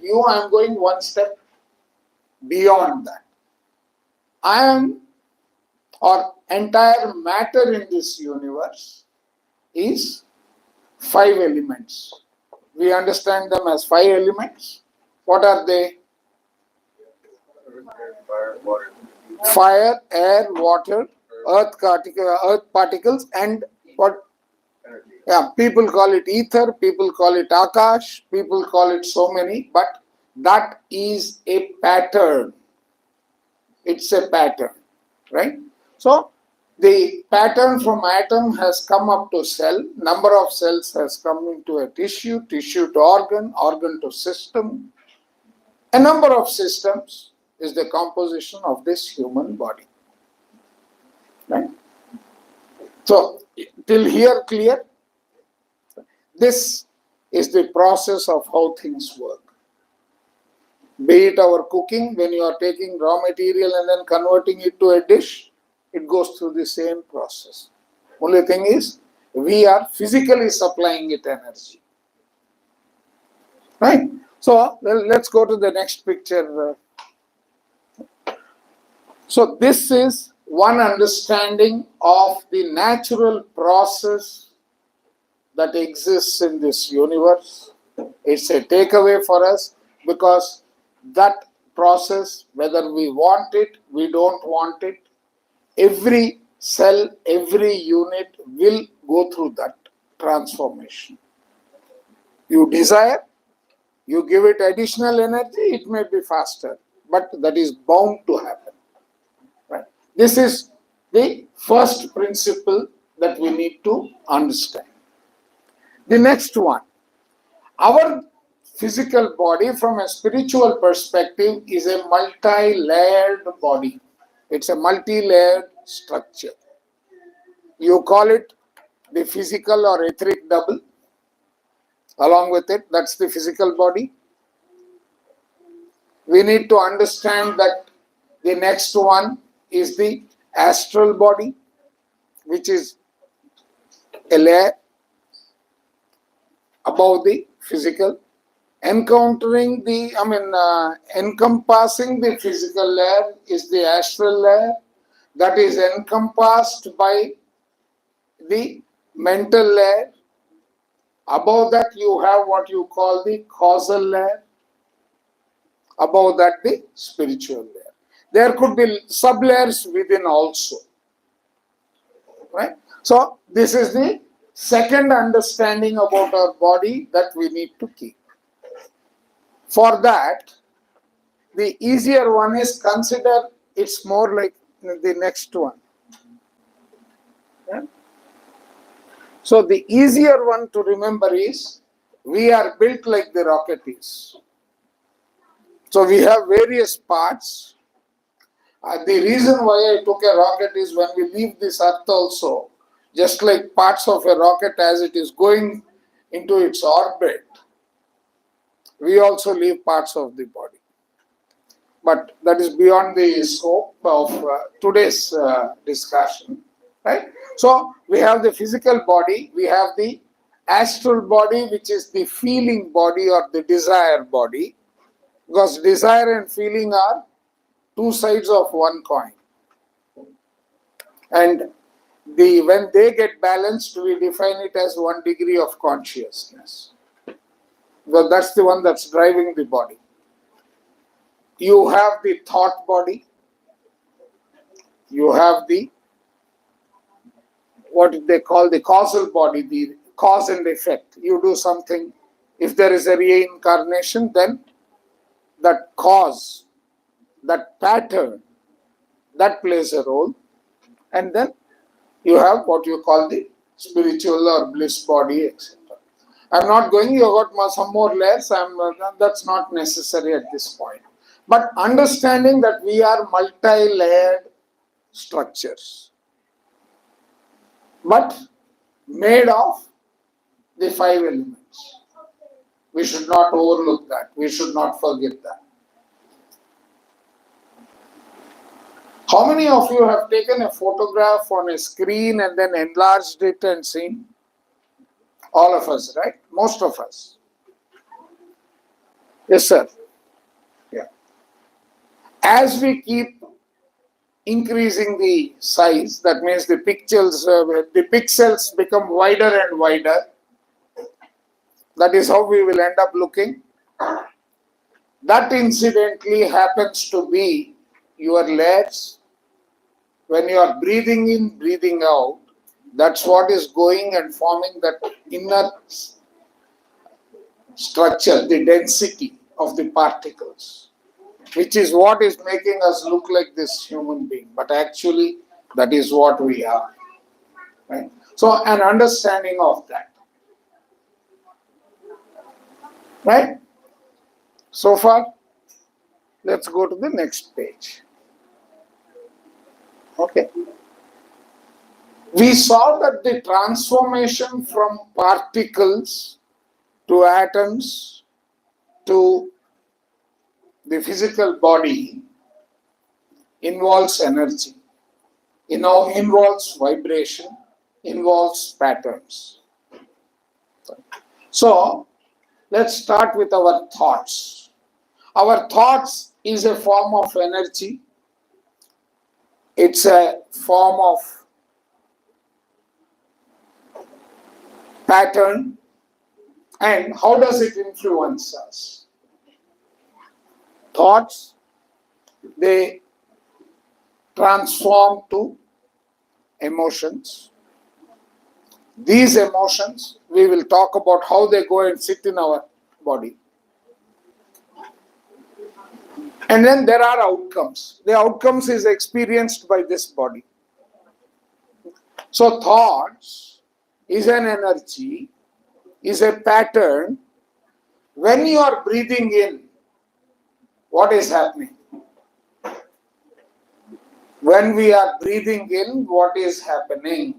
view, I am going one step beyond that. I am, or entire matter in this universe is 5 elements. We understand them as 5 elements. What are they? Fire, air, water, earth particles, and what? Yeah, people call it ether, people call it akash, people call it so many, but that is a pattern. It's a pattern, right? So the pattern from atom has come up to cell, number of cells has come into a tissue, tissue to organ, organ to system. A number of systems is the composition of this human body, right? So till here clear? This is the process of how things work. Be it our cooking, when you are taking raw material and then converting it to a dish, it goes through the same process. Only thing is, we are physically supplying it energy. Right? So, let's go to the next picture. So, this is one understanding of the natural process that exists in this universe. It's a takeaway for us because that process, whether we want it, we don't want it, every cell, every unit will go through that transformation. You desire, you give it additional energy, it may be faster, but that is bound to happen. Right? This is the first principle that we need to understand. The next one, our physical body from a spiritual perspective is a multi-layered body. It's a multi-layered structure. You call it the physical or etheric double. Along with it, that's the physical body. We need to understand that the next one is the astral body, which is a layer above the physical, encompassing the physical layer is the astral layer that is encompassed by the mental layer. Above that you have what you call the causal layer. Above that the spiritual layer. There could be sub-layers within also. Right? So this is the second understanding about our body that we need to keep. For that, the easier one is consider it's more like the next one. Yeah? So the easier one to remember is we are built like the rocket is. So we have various parts. The reason why I took a rocket is when we leave this earth also, just like parts of a rocket as it is going into its orbit, we also leave parts of the body. But that is beyond the scope of today's discussion. Right? So we have the physical body, we have the astral body, which is the feeling body or the desire body, because desire and feeling are two sides of one coin. And when they get balanced, we define it as 1 degree of consciousness. Well, that's the one that's driving the body. You have the thought body. You have the, what they call the causal body, the cause and effect. You do something. If there is a reincarnation, then that cause, that pattern, that plays a role. And then you have what you call the spiritual or bliss body, etc. I'm not going, you got some more layers, that's not necessary at this point. But understanding that we are multi-layered structures, but made of the 5 elements. We should not overlook that. We should not forget that. How many of you have taken a photograph on a screen and then enlarged it and seen? All of us, right? Most of us. Yes, sir. Yeah. As we keep increasing the size, that means the pixels become wider and wider. That is how we will end up looking. That incidentally happens to be your layers. When you are breathing in, breathing out, that's what is going and forming that inner structure, the density of the particles, which is what is making us look like this human being. But actually, that is what we are. Right? So, an understanding of that. Right? So far, let's go to the next page. Okay. We saw that the transformation from particles to atoms to the physical body involves energy, involves vibration, involves patterns. So, let's start with our thoughts. Our thoughts is a form of energy. It's a form of pattern. And how does it influence us? Thoughts, they transform to emotions. These emotions, we will talk about how they go and sit in our body. And then there are outcomes. The outcomes is experienced by this body. So thoughts is an energy, is a pattern. When you are breathing in, what is happening? When we are breathing in, what is happening?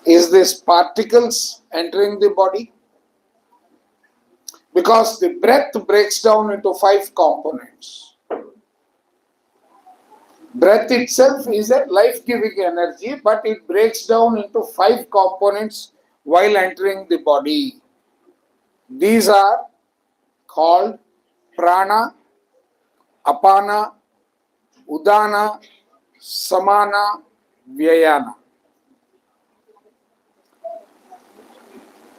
Is this particles entering the body? Because the breath breaks down into 5 components. Breath itself is a life-giving energy, but it breaks down into 5 components while entering the body. These are called prana, apana, udana, samana, vyayana.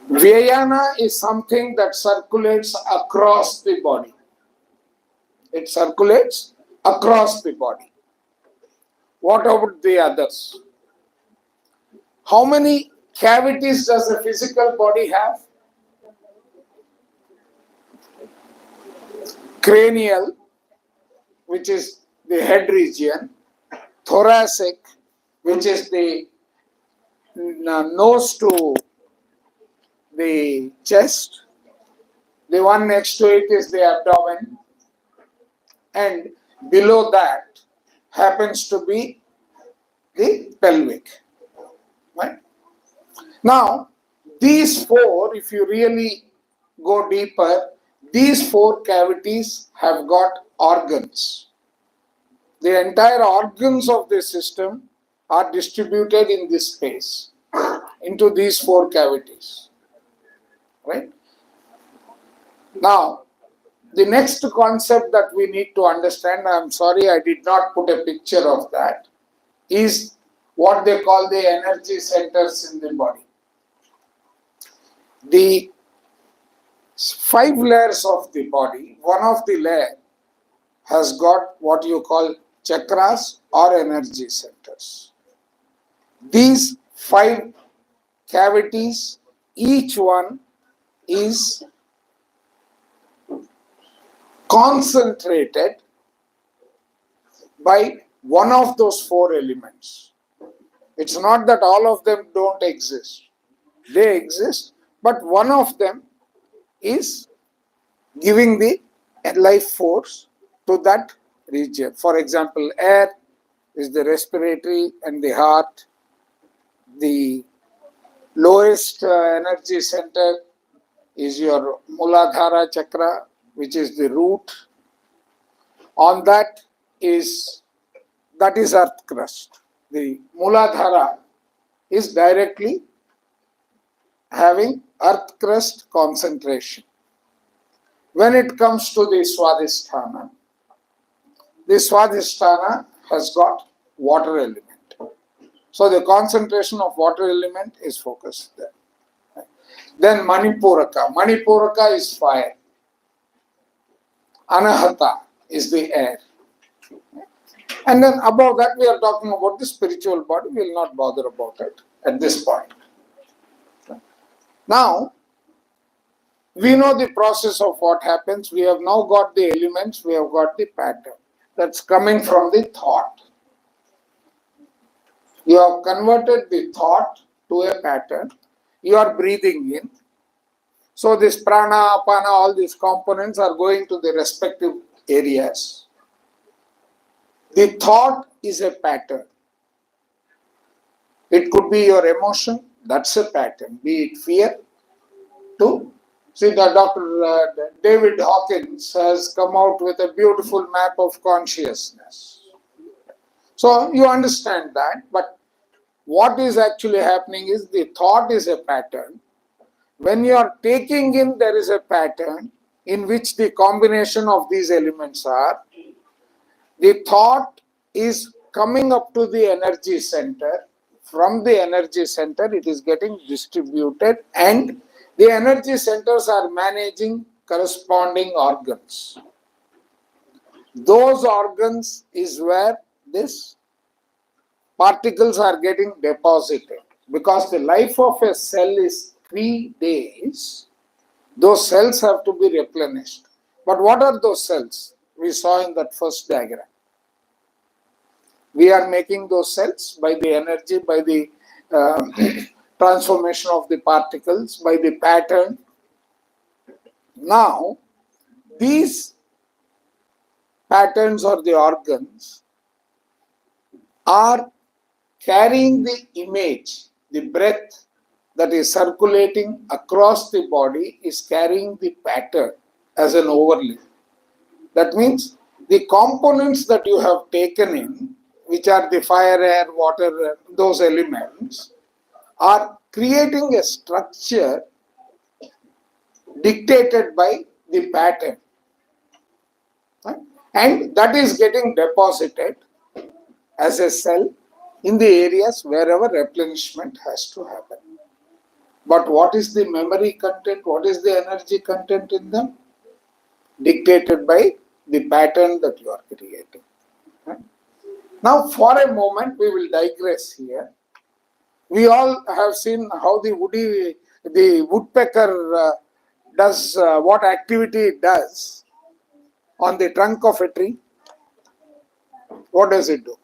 Vyayana is something that circulates across the body. It circulates across the body. What about the others? How many cavities does the physical body have? Cranial, which is the head region. Thoracic, which is the nose to the chest. The one next to it is the abdomen. And below that happens to be the pelvic. Right? Now, these 4, if you really go deeper, these 4 cavities have got organs. The entire organs of the system are distributed in this space into these 4 cavities. Right? Now, the next concept that we need to understand, I'm sorry I did not put a picture of that, is what they call the energy centers in the body. The 5 layers of the body, one of the layer has got what you call chakras or energy centers. These 5 cavities, each one is concentrated by one of those 4 elements. It's not that all of them don't exist. They exist, but one of them is giving the life force to that region. For example, air is the respiratory and the heart. The lowest energy center is your Muladhara chakra, which is the root. On that is earth crust. The Muladhara is directly having earth crust concentration. When it comes to the Swadhisthana has got water element. So the concentration of water element is focused there. Then Manipuraka. Manipuraka is fire. Anahata is the air. And then above that we are talking about the spiritual body. We will not bother about it at this point. Now, we know the process of what happens. We have now got the elements. We have got the pattern. That's coming from the thought. You have converted the thought to a pattern. You are breathing in. So this prana, apana, all these components are going to the respective areas. The thought is a pattern. It could be your emotion, that's a pattern. Be it fear, to see the Dr. David Hawkins has come out with a beautiful map of consciousness. So you understand that, but what is actually happening is the thought is a pattern. When you are taking in, there is a pattern in which the combination of these elements are. The thought is coming up to the energy center. From the energy center, it is getting distributed, and the energy centers are managing corresponding organs. Those organs is where these particles are getting deposited. Because the life of a cell is 3 days, those cells have to be replenished. But what are those cells? We saw in that first diagram. We are making those cells by the energy, by the transformation of the particles, by the pattern. Now, these patterns or the organs are carrying the image, the breath that is circulating across the body is carrying the pattern as an overlay. That means the components that you have taken in, which are the fire, air, water, those elements, are creating a structure dictated by the pattern. And that is getting deposited as a cell in the areas wherever replenishment has to happen. But what is the memory content? What is the energy content in them? Dictated by the pattern that you are creating. Now, for a moment, we will digress here. We all have seen how the woodpecker does what activity it does on the trunk of a tree. What does it do?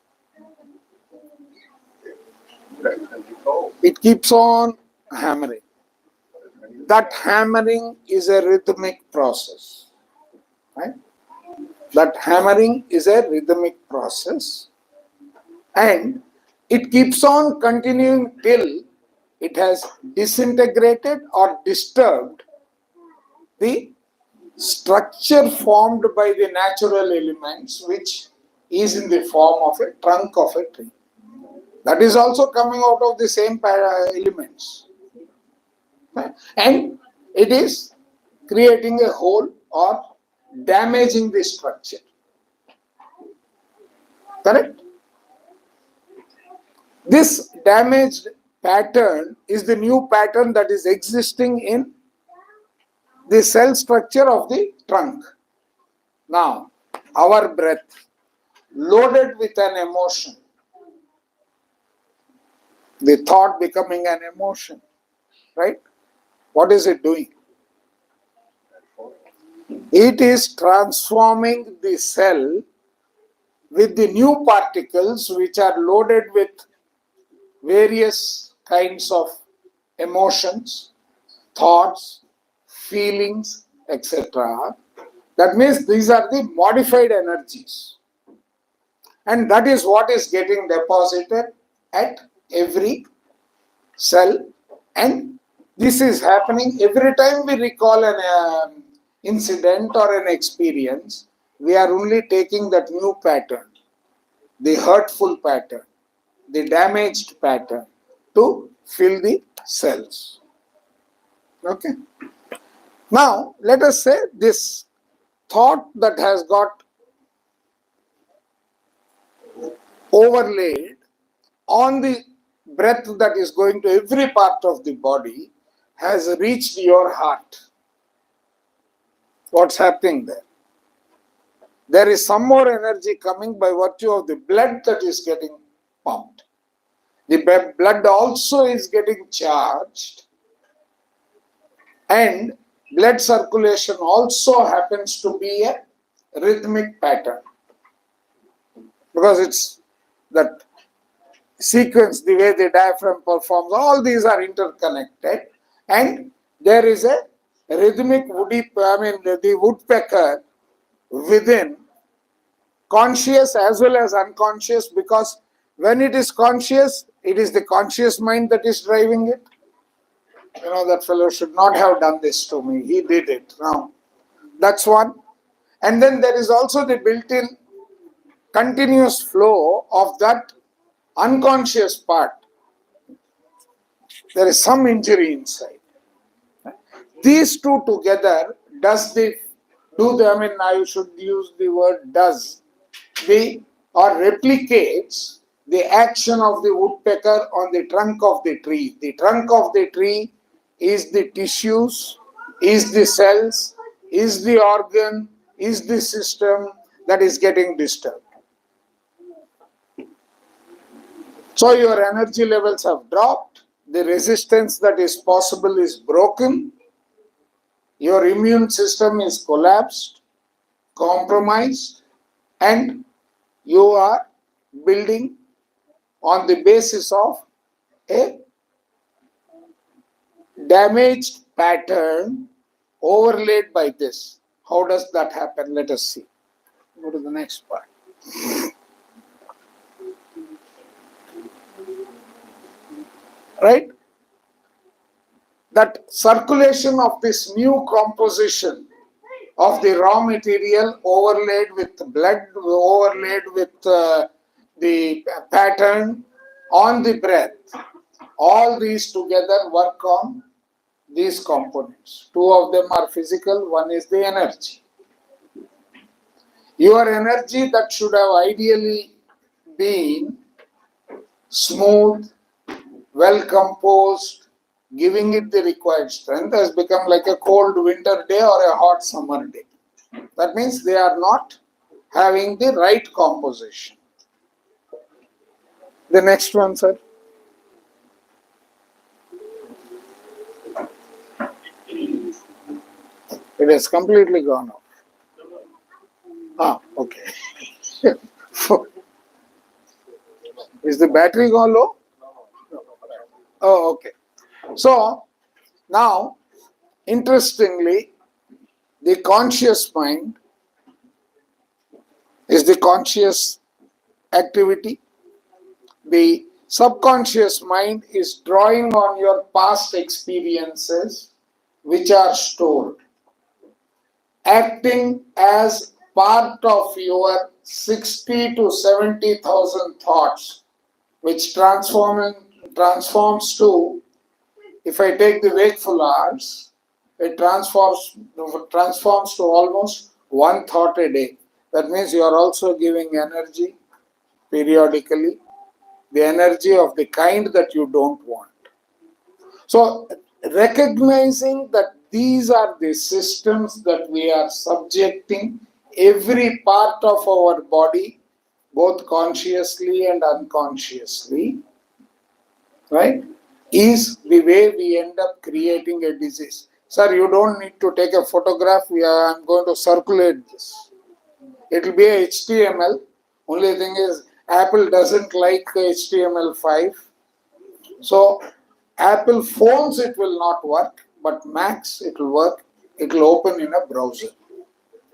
It keeps on hammering. That hammering is a rhythmic process. Right? That hammering is a rhythmic process. And it keeps on continuing till it has disintegrated or disturbed the structure formed by the natural elements, which is in the form of a trunk of a tree. That is also coming out of the same elements. And it is creating a hole or damaging the structure. Correct? This damaged pattern is the new pattern that is existing in the cell structure of the trunk. Now, our breath, loaded with an emotion, the thought becoming an emotion, right? What is it doing? It is transforming the cell with the new particles which are loaded with various kinds of emotions, thoughts, feelings, etc. That means these are the modified energies. And that is what is getting deposited at every cell. And this is happening every time we recall an incident or an experience. We are only taking that new pattern, the hurtful pattern, the damaged pattern, to fill the cells. Okay. Now, let us say this thought that has got overlaid on the breath that is going to every part of the body has reached your heart. What's happening there? There is some more energy coming by virtue of the blood that is getting pumped. The blood also is getting charged, and blood circulation also happens to be a rhythmic pattern, because it's that sequence, the way the diaphragm performs, all these are interconnected, and there is a rhythmic the woodpecker within, conscious as well as unconscious, because when it is conscious, it is the conscious mind that is driving it. That fellow should not have done this to me. He did it. Now, that's one. And then there is also the built-in continuous flow of that unconscious part. There is some injury inside. These two together I should use the word does, or replicates the action of the woodpecker on the trunk of the tree. The trunk of the tree is the tissues, is the cells, is the organ, is the system that is getting disturbed. So your energy levels have dropped, the resistance that is possible is broken, your immune system is collapsed, compromised, and you are building on the basis of a damaged pattern overlaid by this. How does that happen? Let us see. Go to the next part. Right? That circulation of this new composition of the raw material overlaid with blood, overlaid with the pattern on the breath, all these together work on these components. Two of them are physical, one is the energy. Your energy that should have ideally been smooth, well composed, giving it the required strength, has become like a cold winter day or a hot summer day. That means they are not having the right composition. The next one, sir. It has completely gone off. Okay. Is the battery gone low? Oh, okay. So, now, interestingly, the conscious mind is the conscious activity. The subconscious mind is drawing on your past experiences which are stored, acting as part of your 60 to 70,000 thoughts, which transforms to, if I take the wakeful hours, it transforms to almost one thought a day. That means you are also giving energy periodically, the energy of the kind that you don't want. So, recognizing that these are the systems that we are subjecting every part of our body, both consciously and unconsciously, right, is the way we end up creating a disease. Sir, you don't need to take a photograph. I'm going to circulate this. It will be a HTML. Only thing is, Apple doesn't like HTML5. So, Apple phones it will not work, but Macs it will work. It will open in a browser.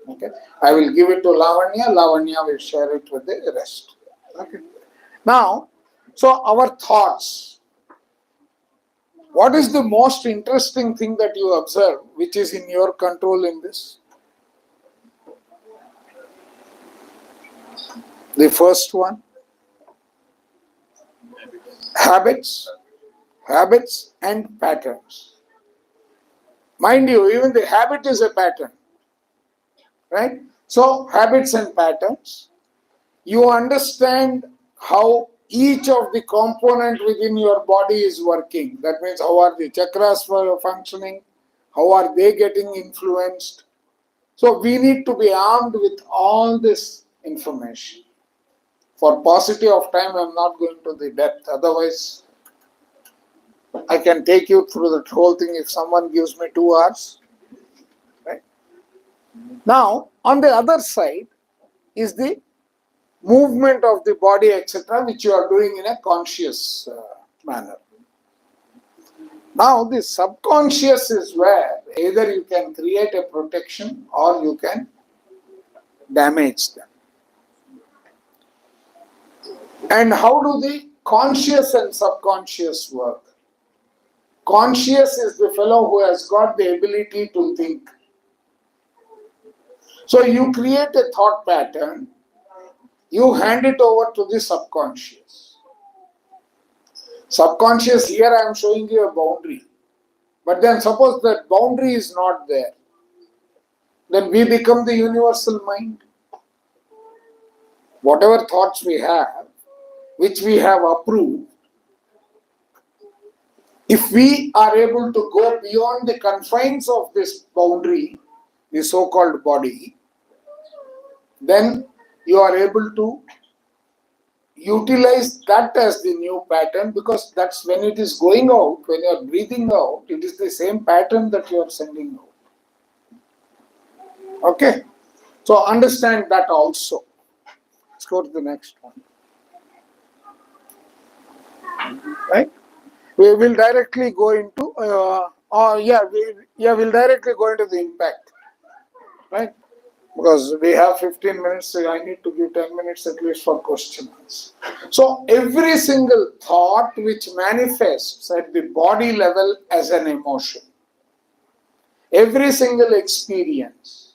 Okay. I will give it to Lavanya. Lavanya will share it with the rest. Okay. Now, so our thoughts. What is the most interesting thing that you observe, which is in your control in this? The first one, habits and patterns. Mind you, even the habit is a pattern, right? So, habits and patterns. You understand how each of the component within your body is working. That means how are the chakras functioning, how are they getting influenced. So we need to be armed with all this information. For paucity of time, I am not going to the depth. Otherwise, I can take you through the whole thing if someone gives me 2 hours. Right? Now, on the other side is the movement of the body, etc., which you are doing in a conscious manner. Now, the subconscious is where either you can create a protection or you can damage them. And how do the conscious and subconscious work? Conscious is the fellow who has got the ability to think. So you create a thought pattern, you hand it over to the subconscious. Subconscious, here I am showing you a boundary. But then suppose that boundary is not there. Then we become the universal mind. Whatever thoughts we have, which we have approved, if we are able to go beyond the confines of this boundary, the so-called body, then you are able to utilize that as the new pattern, because that's when it is going out, when you are breathing out, it is the same pattern that you are sending out. Okay? So understand that also. Let's go to the next one. Right? We will directly go into, we'll directly go into the impact. Right? Because we have 15 minutes, so I need to give 10 minutes at least for questions. So every single thought which manifests at the body level as an emotion, every single experience,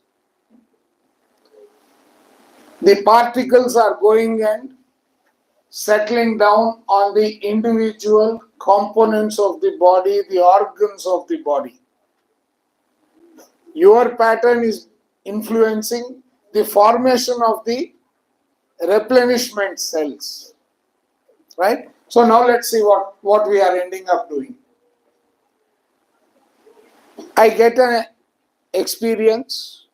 the particles are going and settling down on the individual components of the body, the organs of the body. Your pattern is influencing the formation of the replenishment cells. Right? So now let's see what we are ending up doing. I get an experience.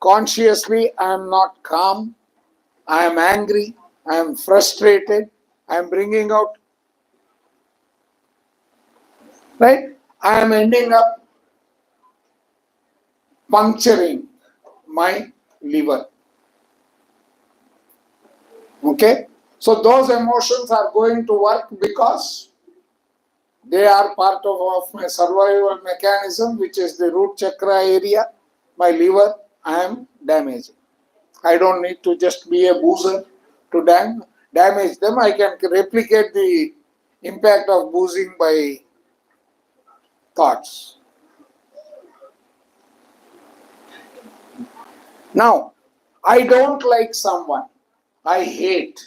Consciously, I am not calm. I am angry. I am frustrated. I am bringing out. Right? I am ending up puncturing my liver. Okay? So those emotions are going to work because they are part of my survival mechanism, which is the root chakra area. My liver, I am damaging. I don't need to just be a boozer to damage them. I can replicate the impact of boozing by thoughts. Now, I don't like someone. I hate.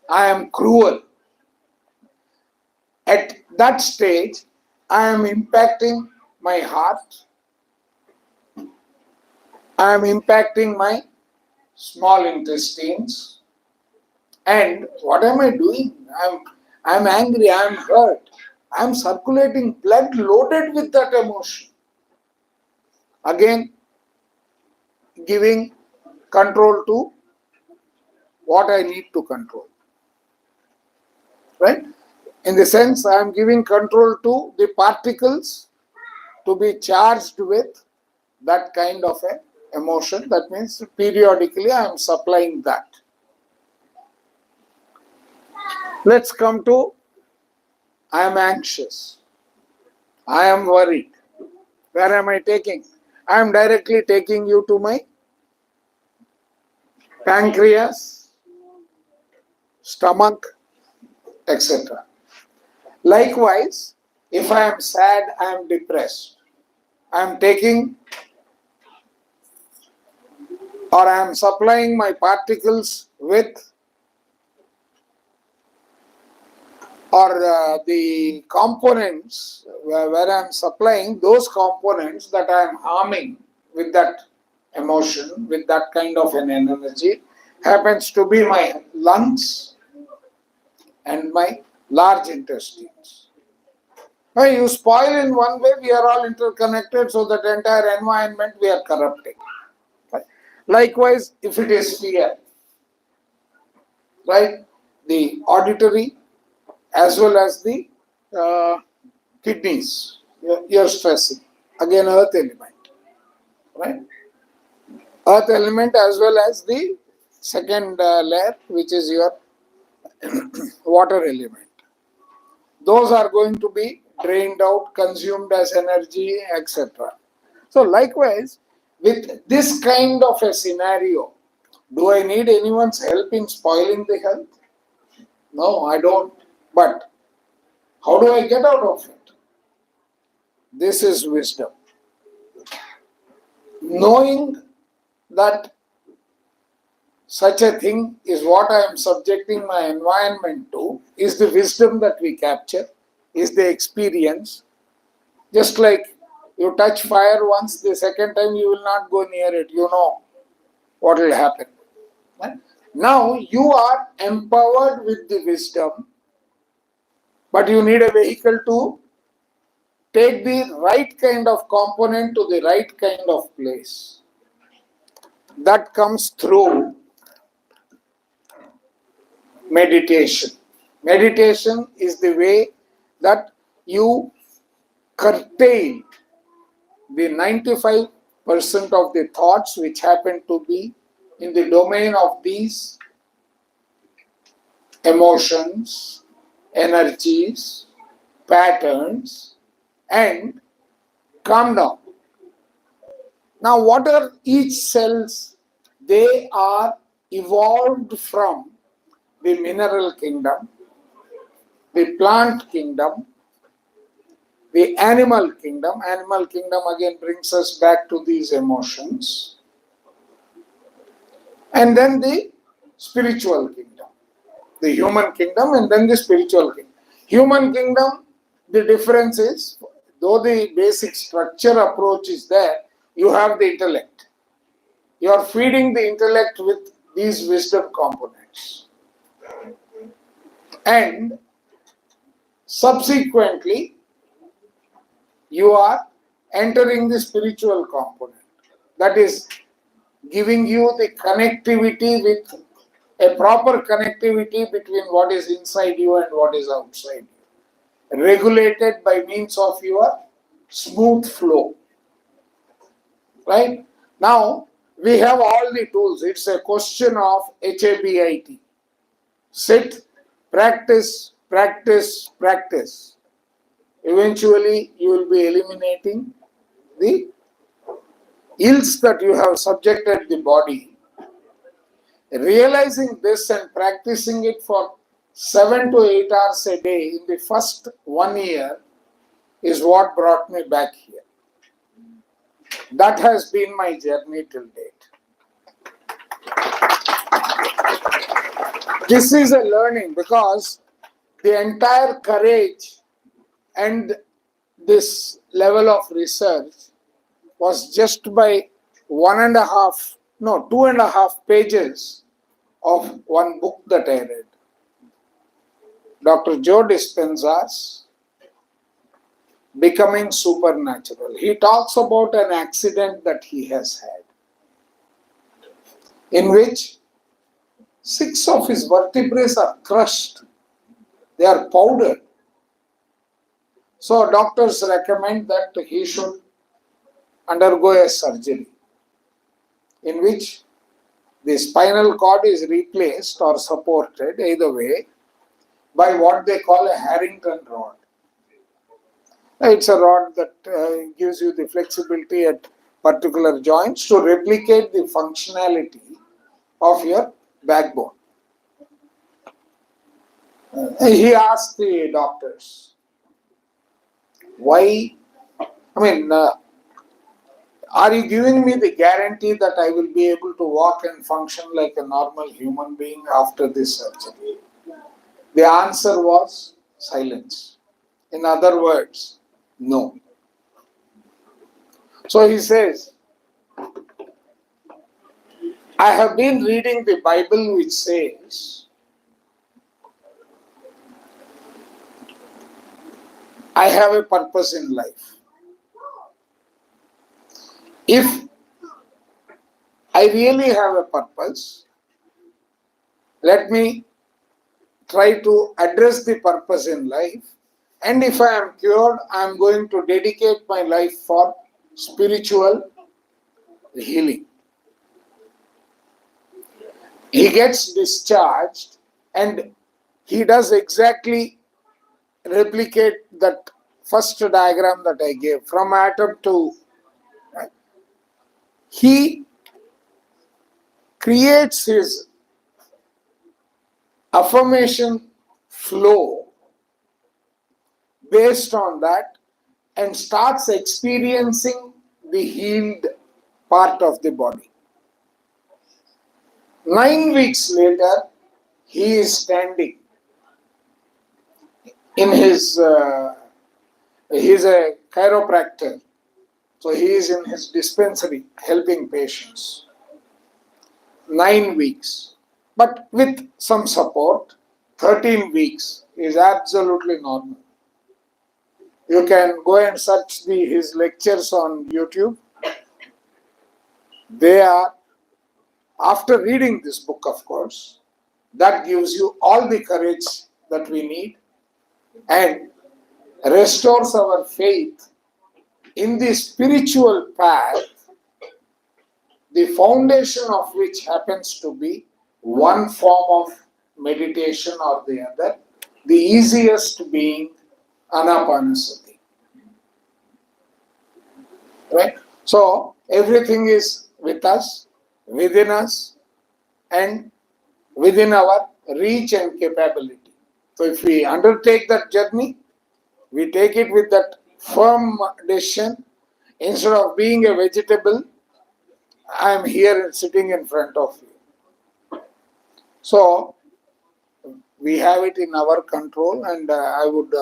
I am cruel. At that stage, I am impacting my heart. I am impacting my small intestines. And what am I doing? I'm angry, I'm hurt. I'm circulating blood loaded with that emotion. Again, giving control to what I need to control. Right? In the sense, I am giving control to the particles to be charged with that kind of a emotion. That means periodically I am supplying that. Let's come to I am anxious. I am worried. Where am I taking? I am directly taking you to my pancreas, stomach, etc. Likewise, if I am sad, I am depressed. I am taking or I am supplying my particles with or the components where I am supplying those components that I am harming with that emotion, with that kind of an energy, happens to be my lungs and my large intestines. When you spoil in one way, we are all interconnected, so that entire environment we are corrupting. Likewise, if it is fear, right, the auditory as well as the kidneys, you're stressing. Again, earth element, right? Earth element as well as the second layer, which is your water element. Those are going to be drained out, consumed as energy, etc. So likewise, with this kind of a scenario, do I need anyone's help in spoiling the health? No, I don't. But how do I get out of it? This is wisdom. Knowing that such a thing is what I am subjecting my environment to is the wisdom that we capture, is the experience. Just like you touch fire once, the second time you will not go near it. You know what will happen. Right? Now you are empowered with the wisdom, but you need a vehicle to take the right kind of component to the right kind of place. That comes through meditation. Meditation is the way that you curtail the 95% of the thoughts which happen to be in the domain of these emotions, energies, patterns, and calm down. Now, what are each cells? They are evolved from the mineral kingdom, the plant kingdom, the animal kingdom. Animal kingdom again brings us back to these emotions. And then the spiritual kingdom, the human kingdom, and then the spiritual kingdom. Human kingdom, the difference is, though the basic structure approach is there, you have the intellect. You are feeding the intellect with these wisdom components. And subsequently, you are entering the spiritual component. That is giving you the connectivity with a proper connectivity between what is inside you and what is outside you, regulated by means of your smooth flow. Right? Now, we have all the tools. It's a question of HABIT. Sit, practice, practice, practice. Eventually, you will be eliminating the ills that you have subjected the body. Realizing this and practicing it for 7 to 8 hours a day in the first 1 year is what brought me back here. That has been my journey till date. This is a learning because the entire courage and this level of research was just by 2.5 pages of one book that I read. Dr. Joe Dispenza's Becoming Supernatural. He talks about an accident that he has had, in which 6 of his vertebrae are crushed. They are powdered. So doctors recommend that he should undergo a surgery in which the spinal cord is replaced or supported, either way, by what they call a Harrington rod. It's a rod that gives you the flexibility at particular joints to replicate the functionality of your backbone. He asked the doctors, why? Are you giving me the guarantee that I will be able to walk and function like a normal human being after this surgery? The answer was, silence. In other words, no. So he says, I have been reading the Bible which says, I have a purpose in life. If I really have a purpose, let me try to address the purpose in life. And if I am cured, I am going to dedicate my life for spiritual healing. He gets discharged and he does exactly replicate that first diagram that I gave from atom to. Right? He creates his affirmation flow based on that and starts experiencing the healed part of the body. 9 weeks later, he is standing in his, he's a chiropractor, so he is in his dispensary helping patients. 9 weeks. But with some support, 13 weeks is absolutely normal. You can go and search his lectures on YouTube. They are, after reading this book, of course, that gives you all the courage that we need and restores our faith in the spiritual path, the foundation of which happens to be one form of meditation or the other, the easiest being Anapanasati. Right? So, everything is with us, within us, and within our reach and capability. So, if we undertake that journey, we take it with that firm decision. Instead of being a vegetable, I am here sitting in front of you. So, we have it in our control, and I would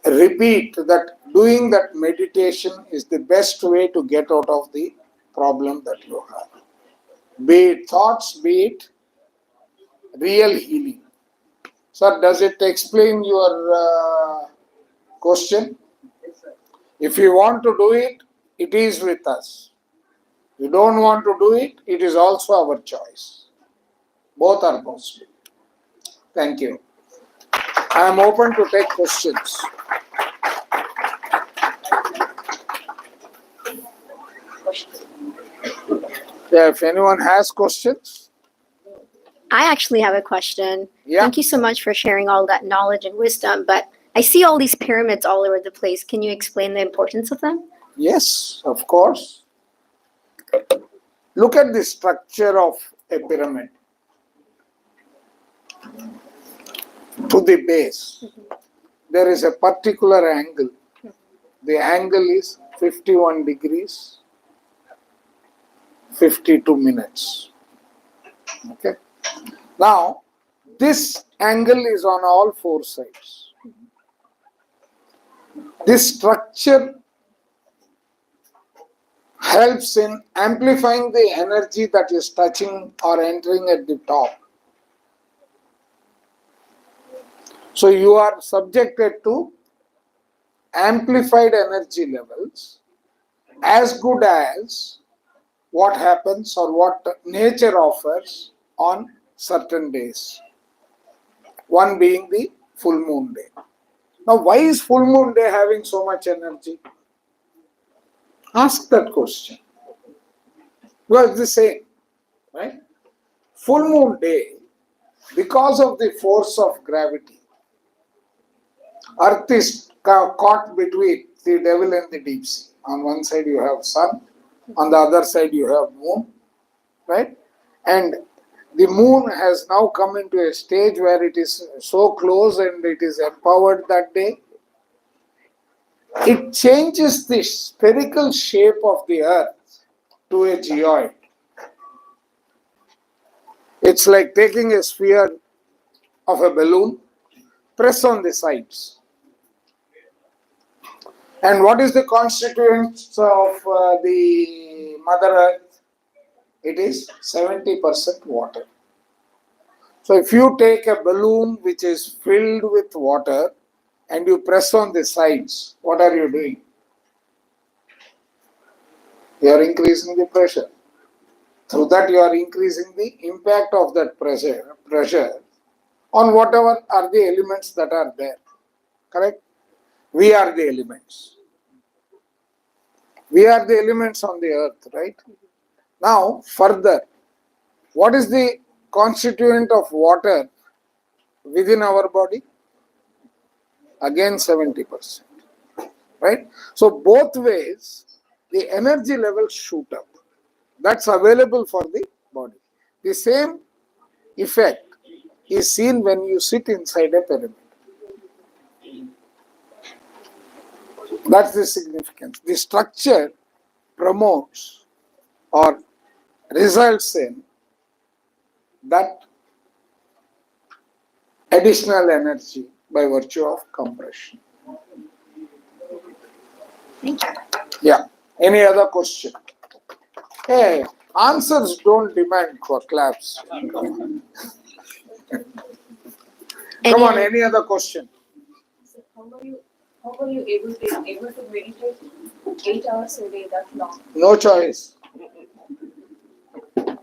repeat that doing that meditation is the best way to get out of the problem that you have. Be it thoughts, be it real healing. Sir, does it explain your question? If you want to do it, it is with us. If you don't want to do it, it is also our choice. Both are possible. Thank you. I am open to take questions. Yeah, if anyone has questions. I actually have a question. Yeah. Thank you so much for sharing all that knowledge and wisdom, but I see all these pyramids all over the place. Can you explain the importance of them? Yes, of course. Look at the structure of a pyramid. To the base, there is a particular angle. The angle is 51 degrees, 52 minutes. Okay. Now, this angle is on all four sides. This structure helps in amplifying the energy that is touching or entering at the top. So you are subjected to amplified energy levels as good as what happens or what nature offers on certain days. One being the full moon day. Now, why is full moon day having so much energy? Ask that question. Well, it's the same, right? Full moon day, because of the force of gravity, Earth is caught between the devil and the deep sea. On one side you have sun, on the other side you have moon, right? And the moon has now come into a stage where it is so close and it is empowered that day. It changes the spherical shape of the earth to a geoid. It's like taking a sphere of a balloon press on the sides. And what is the constituents of the Mother Earth? It is 70% water. So if you take a balloon which is filled with water and you press on the sides, what are you doing? You are increasing the pressure. Through that you are increasing the impact of that pressure on whatever are the elements that are there. Correct? We are the elements. We are the elements on the earth, right? Now, further, what is the constituent of water within our body? Again 70%. Right? So, both ways, the energy levels shoot up. That's available for the body. The same effect is seen when you sit inside a pyramid. That's the significance. The structure promotes or results in that additional energy by virtue of compression. Thank you. Yeah. Any other question? Hey, answers don't demand for claps. Come on, any other question? So how are you able to meditate 8 hours a day that long? No choice.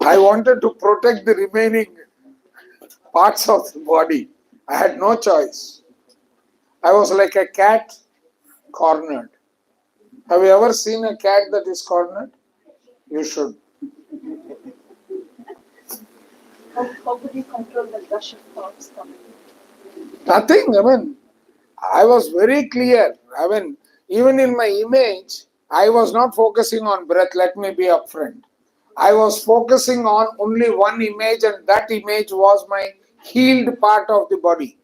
I wanted to protect the remaining parts of the body. I had no choice. I was like a cat cornered. Have you ever seen a cat that is cornered? You should. How would you control the rush of thoughts coming? Nothing. I was very clear. Even in my image, I was not focusing on breath. Let me be upfront. I was focusing on only one image, and that image was my healed part of the body.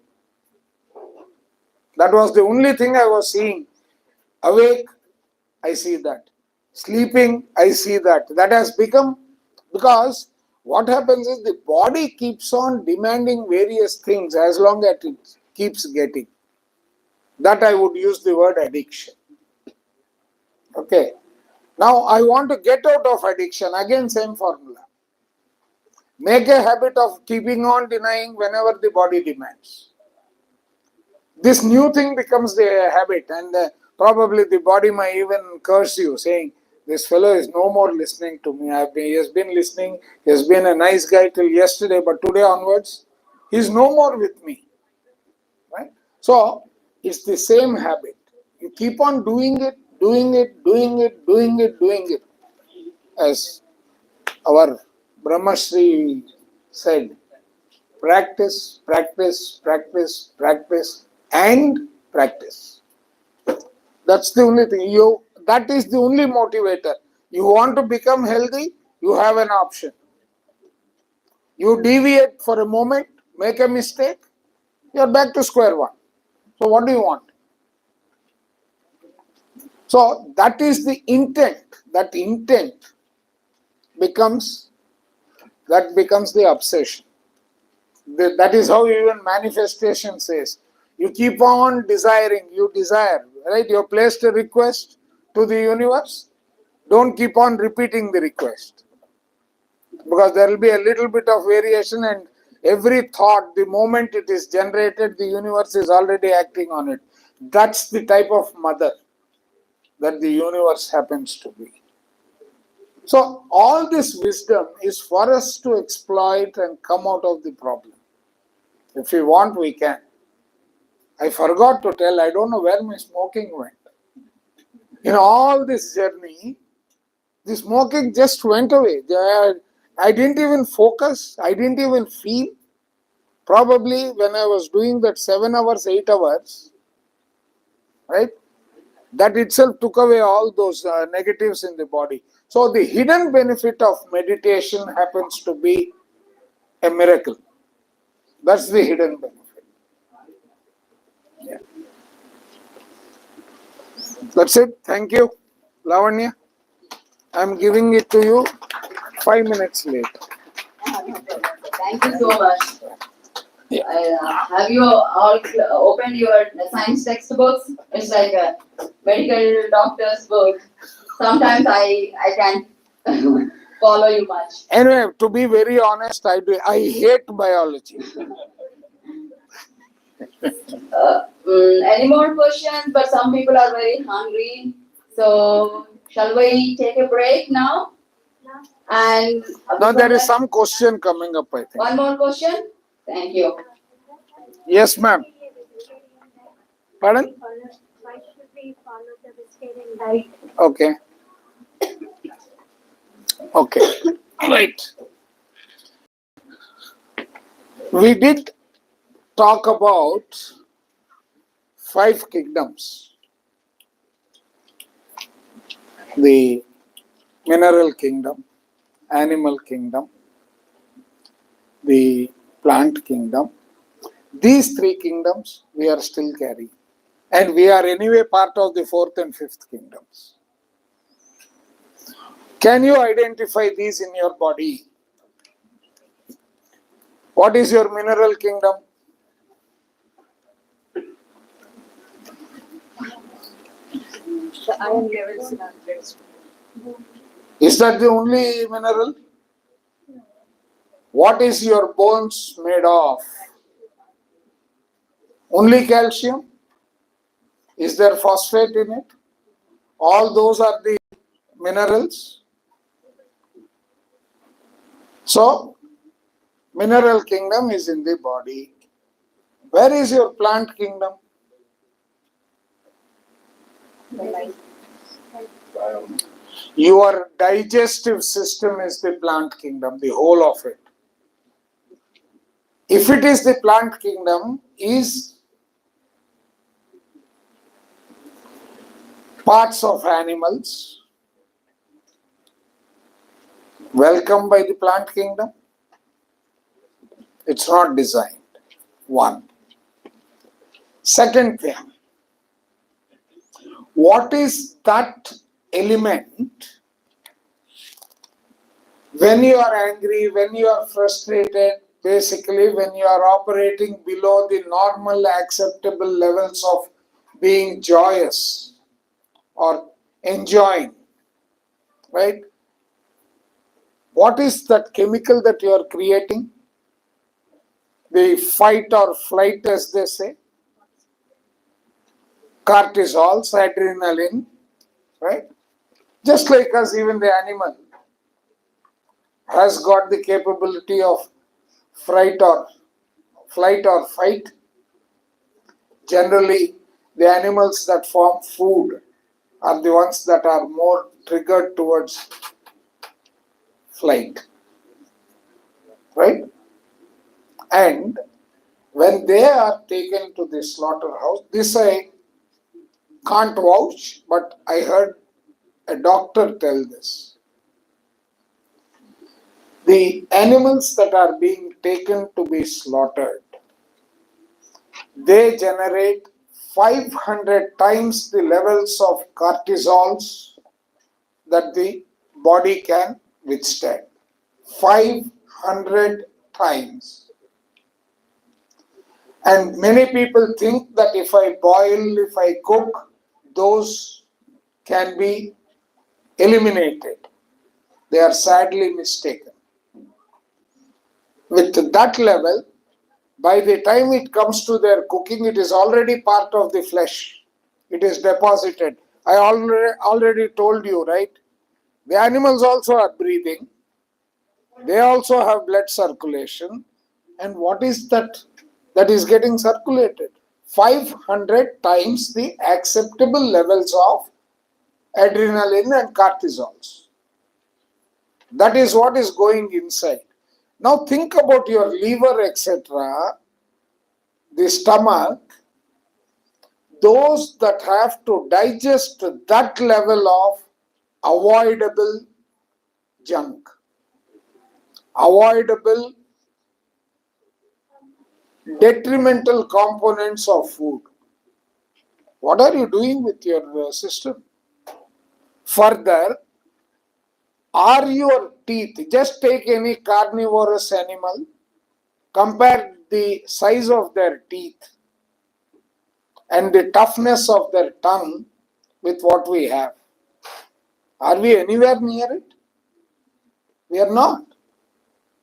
That was the only thing I was seeing. Awake, I see that. Sleeping, I see that. That has become, because what happens is the body keeps on demanding various things as long as it keeps getting. That I would use the word addiction. Okay. Now I want to get out of addiction. Again, same formula. Make a habit of keeping on denying whenever the body demands. This new thing becomes the habit, and probably the body might even curse you, saying, this fellow is no more listening to me. He has been listening. He has been a nice guy till yesterday, but today onwards, he is no more with me. Right? So, it's the same habit. You keep on doing it, as our Brahmashri said, practice, practice, practice, practice, and practice. That's the only thing. That is the only motivator. You want to become healthy, you have an option. You deviate for a moment, make a mistake, you are back to square one. So what do you want? So that is the intent. That intent becomes the obsession. That is how even manifestation says. You keep on desiring, you desire, right? You have placed a request to the universe. Don't keep on repeating the request, because there will be a little bit of variation, and every thought, the moment it is generated, the universe is already acting on it. That's the type of mother that the universe happens to be. So all this wisdom is for us to exploit and come out of the problem. If we want, we can. I forgot to tell, I don't know where my smoking went. In all this journey, the smoking just went away. I didn't even focus. I didn't even feel. Probably when I was doing that 7 hours, 8 hours, right? That itself took away all those negatives in the body. So the hidden benefit of meditation happens to be a miracle. That's the hidden benefit. Yeah. That's it. Thank you, Lavanya. I'm giving it to you 5 minutes late. Thank you so much. Have you all opened your science textbooks? It's like a medical doctor's book. Sometimes I can't follow you much. Anyway, to be very honest, I hate biology. Any more questions? But some people are very hungry. So shall we take a break now? And Now there is some question coming up, I think. one more question. Thank you. Yes, ma'am. Pardon? Why should we follow the vegetarian diet? Okay. Okay. Right. We did talk about 5 kingdoms. The mineral kingdom, animal kingdom, the plant kingdom. These 3 kingdoms we are still carrying. And we are anyway part of the 4th and 5th kingdoms. Can you identify these in your body? What is your mineral kingdom? The iron levels in our blood. Is that the only mineral? What is your bones made of? Only calcium? Is there phosphate in it? All those are the minerals. So, mineral kingdom is in the body. Where is your plant kingdom? Your digestive system is the plant kingdom, the whole of it. If it is the plant kingdom, is parts of animals welcomed by the plant kingdom? It's not designed. One. Second thing, what is that element when you are angry, when you are frustrated, basically when you are operating below the normal acceptable levels of being joyous or enjoying, right? What is that chemical that you are creating? The fight or flight, as they say. Cortisol, adrenaline, right? Just like us, even the animal has got the capability of flight or fight. Generally, the animals that form food are the ones that are more triggered towards flight, right? And when they are taken to the slaughterhouse, this I can't vouch, but I heard a doctor tell this. The animals that are being taken to be slaughtered, they generate 500 times the levels of cortisols that the body can withstand. 500 times. And many people think that if I boil, if I cook, those can be eliminated. They are sadly mistaken. With that level, by the time it comes to their cooking, it is already part of the flesh. It is deposited. I already told you, right? The animals also are breathing. They also have blood circulation. And what is that is getting circulated? 500 times the acceptable levels of adrenaline and cortisols. That is what is going inside. Now think about your liver, etc., the stomach, those that have to digest that level of avoidable junk, avoidable detrimental components of food. What are you doing with your system? Further, are your teeth, just take any carnivorous animal, compare the size of their teeth and the toughness of their tongue with what we have. Are we anywhere near it? We are not.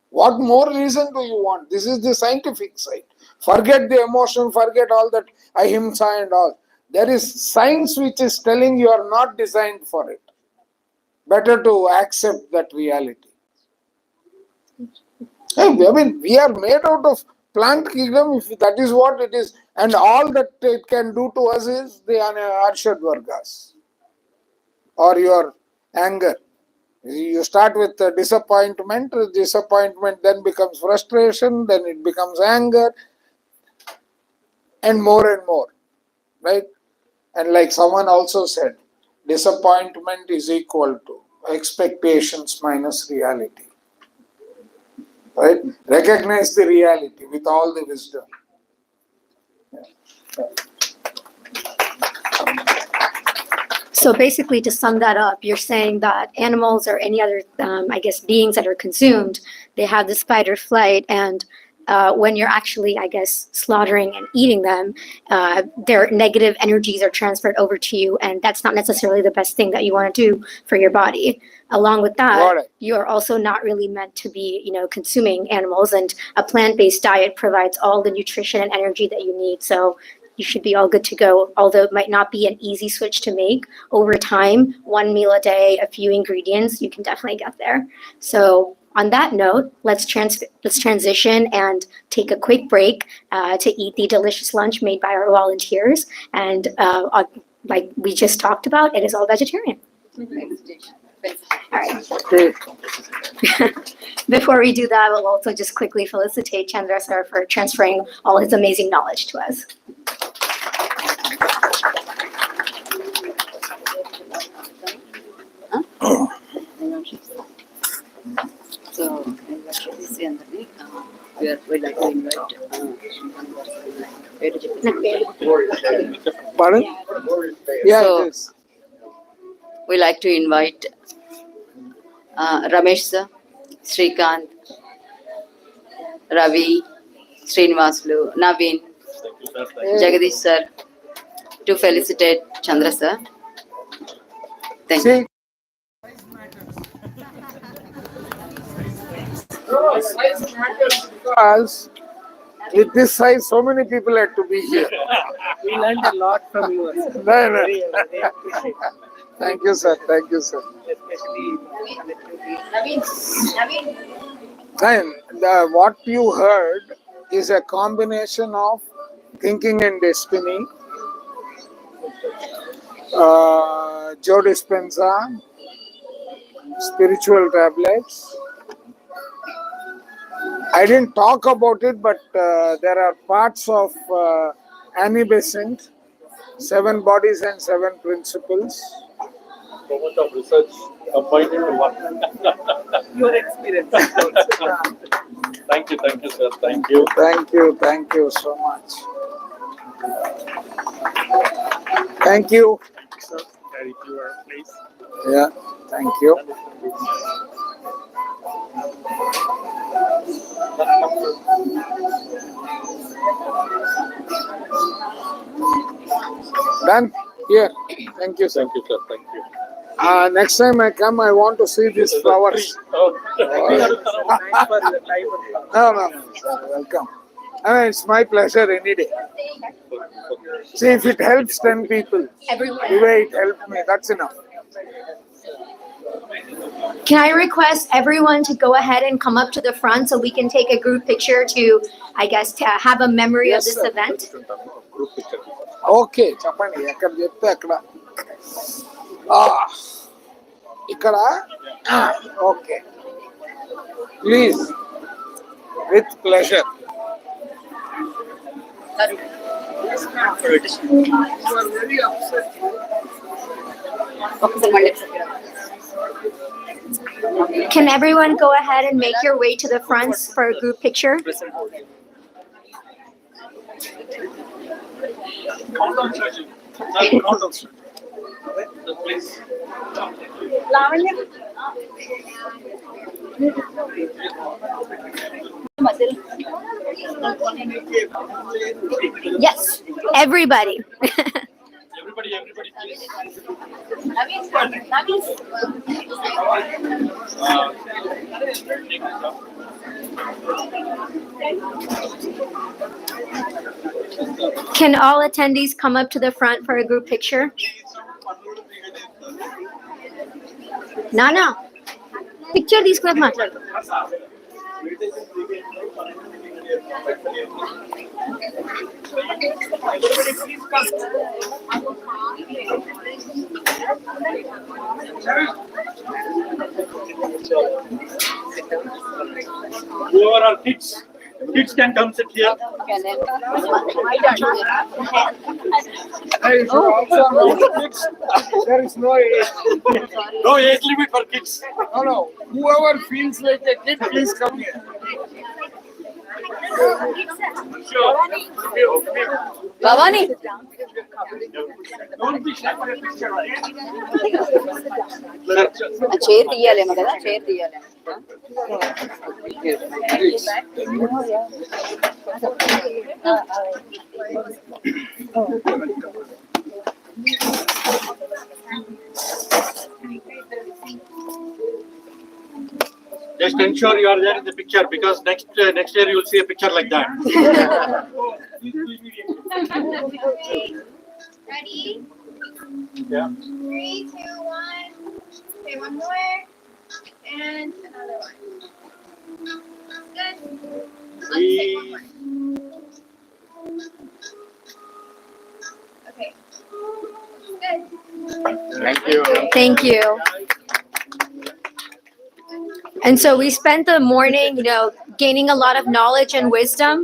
What more reason do you want? This is the scientific side. Forget the emotion, forget all that ahimsa and all. There is science which is telling you are not designed for it. Better to accept that reality. I mean, we are made out of plant kingdom, if that is what it is, and all that it can do to us is the Arshad Vargas or your anger. You start with disappointment then becomes frustration, then it becomes anger, and more, right? And like someone also said, disappointment is equal to expectations minus reality. Right? Recognize the reality with all the wisdom. So basically, to sum that up, you're saying that animals or any other, beings that are consumed, they have this fight or flight, and when you're actually, slaughtering and eating them, their negative energies are transferred over to you, and that's not necessarily the best thing that you want to do for your body. Along with that, you're also not really meant to be, consuming animals, and a plant-based diet provides all the nutrition and energy that you need. So you should be all good to go. Although it might not be an easy switch to make, over time, one meal a day, a few ingredients, you can definitely get there. So on that note, let's transition and take a quick break to eat the delicious lunch made by our volunteers. And like we just talked about, it is all vegetarian. All right. Before we do that, we'll also just quickly felicitate Chandra sir for transferring all his amazing knowledge to us. So, we'd like to invite Pardon? Yeah, So- it is. we like to invite Ramesh sir, Srikanth, Ravi, Srinivaslu, Naveen, Jagadish sir to felicitate Chandra sir. Thank you. See? No, size matters because with this size, so many people had to be here. We learned a lot from you, sir. No. Very appreciate it. Thank you, sir. Thank you, sir. Especially And what you heard is a combination of thinking and destiny, Joe Dispenza, spiritual tablets. I didn't talk about it, but there are parts of Annie Besant, 7 Bodies and 7 Principles. So much of research combined into one. your experience. Thank you, sir. Thank you. Thank you so much. Thank you. Sir, carry to your place. Yeah, thank you. Done? Here. Thank you, sir. Thank you, sir. Thank you. Next time I come, I want to see these flowers. Oh, Nice for the live. No, sir, welcome. It's my pleasure any day. See, if it helps 10 people, the way it helped me, that's enough. Can I request everyone to go ahead and come up to the front so we can take a group picture to, to have a memory Yes, of this sir. event? group picture. Okay చెప్పండి ఎక్కడ చెప్తే అక్కడ ఇక్కడ okay please with pleasure Can everyone go ahead and make your way to the front for a group picture? Count down, Shaji. Count down, sir. Please. Yes, everybody. Everybody, please. Take this up. Can all attendees come up to the front for a group picture? Nana, picture తీసుకుని మాట్లాడు. Whoever are kids can come sit here. There is also no kids. There is no age. No age limit for kids. No. Whoever feels like a kid, please come here. Sure. Bhavani. Don't be shy for a picture. Chair తీయాలేమో కదా chair తీయాలేమో Just ensure you are there in the picture because next year you will see a picture like that. Ready? Yeah. 3, 2, 1. Okay, one more. And another one. Good. Let's take one more. Okay. Good. Thank you. Thank you. And so we spent the morning, gaining a lot of knowledge and wisdom.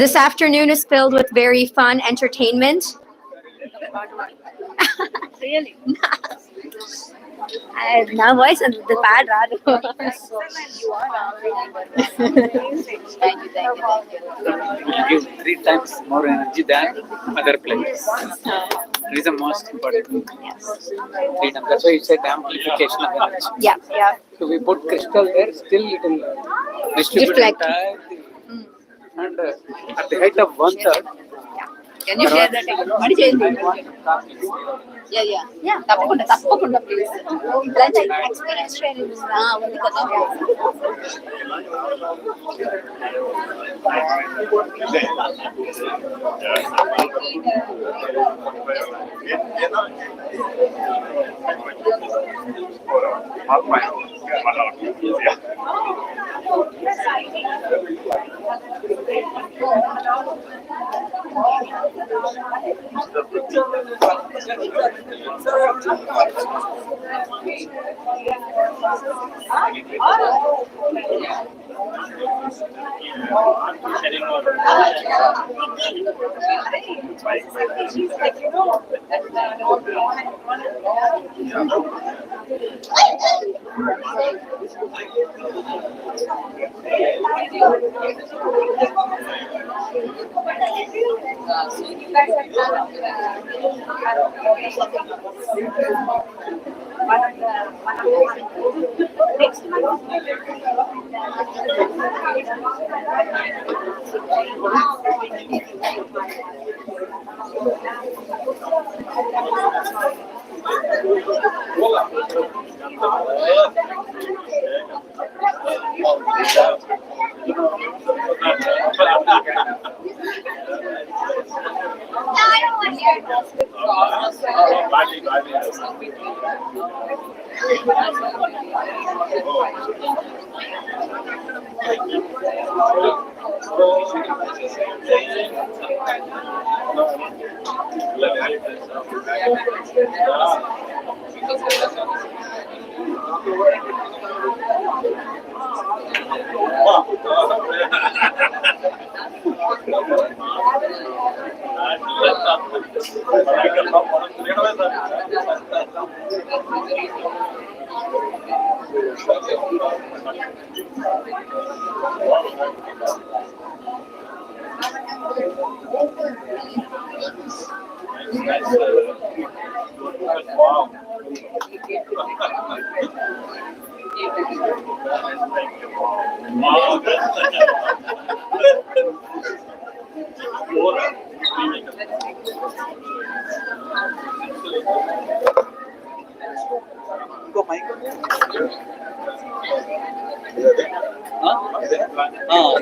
This afternoon is filled with very fun entertainment. Really? My voice is the bad. Thank you. Will give 3 times more energy than other players. It is the most important thing. Freedom. That's why it's an amplification of energy. Yeah. So we put crystal there, still it will distribute Reflect. entire thing. And at the height of 1/3, Can you share that? What is it? Yeah. తప్పకుండా please lunch experience sharing ఉంది కదా Go, Mike.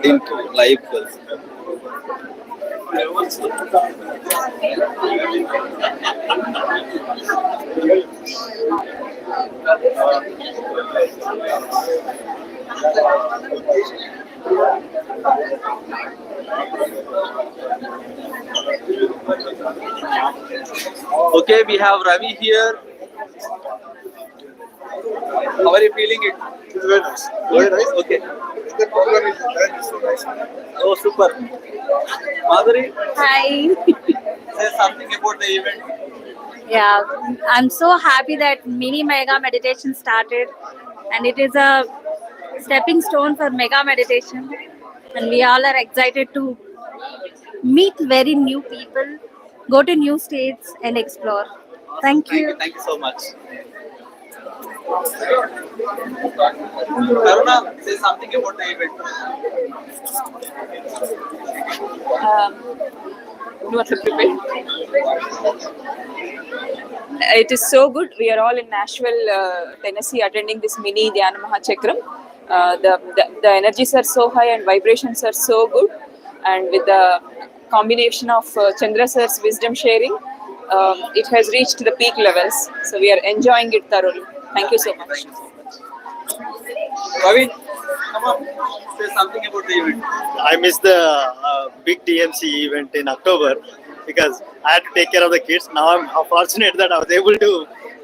దీంట్లో live Okay, we have Ravi here. How are you feeling it? It's very nice. Very nice. Okay. The program is so nice. Oh, super. Madhuri, Hi. say something about the event. Yeah, I'm so happy that mini mega meditation started, and it is a stepping stone for mega meditation. And we all are excited to meet very new people, go to new states, and explore. Thank you. Thank you so much. Karuna, say something about the event. It is so good. We are all in Nashville, Tennessee, attending this mini Dhyana Mahachakram. The energies are so high and vibrations are so good, and with the combination of Chandra sir's wisdom sharing, it has reached the peak levels. So we are enjoying it thoroughly. Thank you so much. Ravi, come on, say something about the event. I missed the big TMC event in October because I had to take care of the kids. Now I'm fortunate that I was able to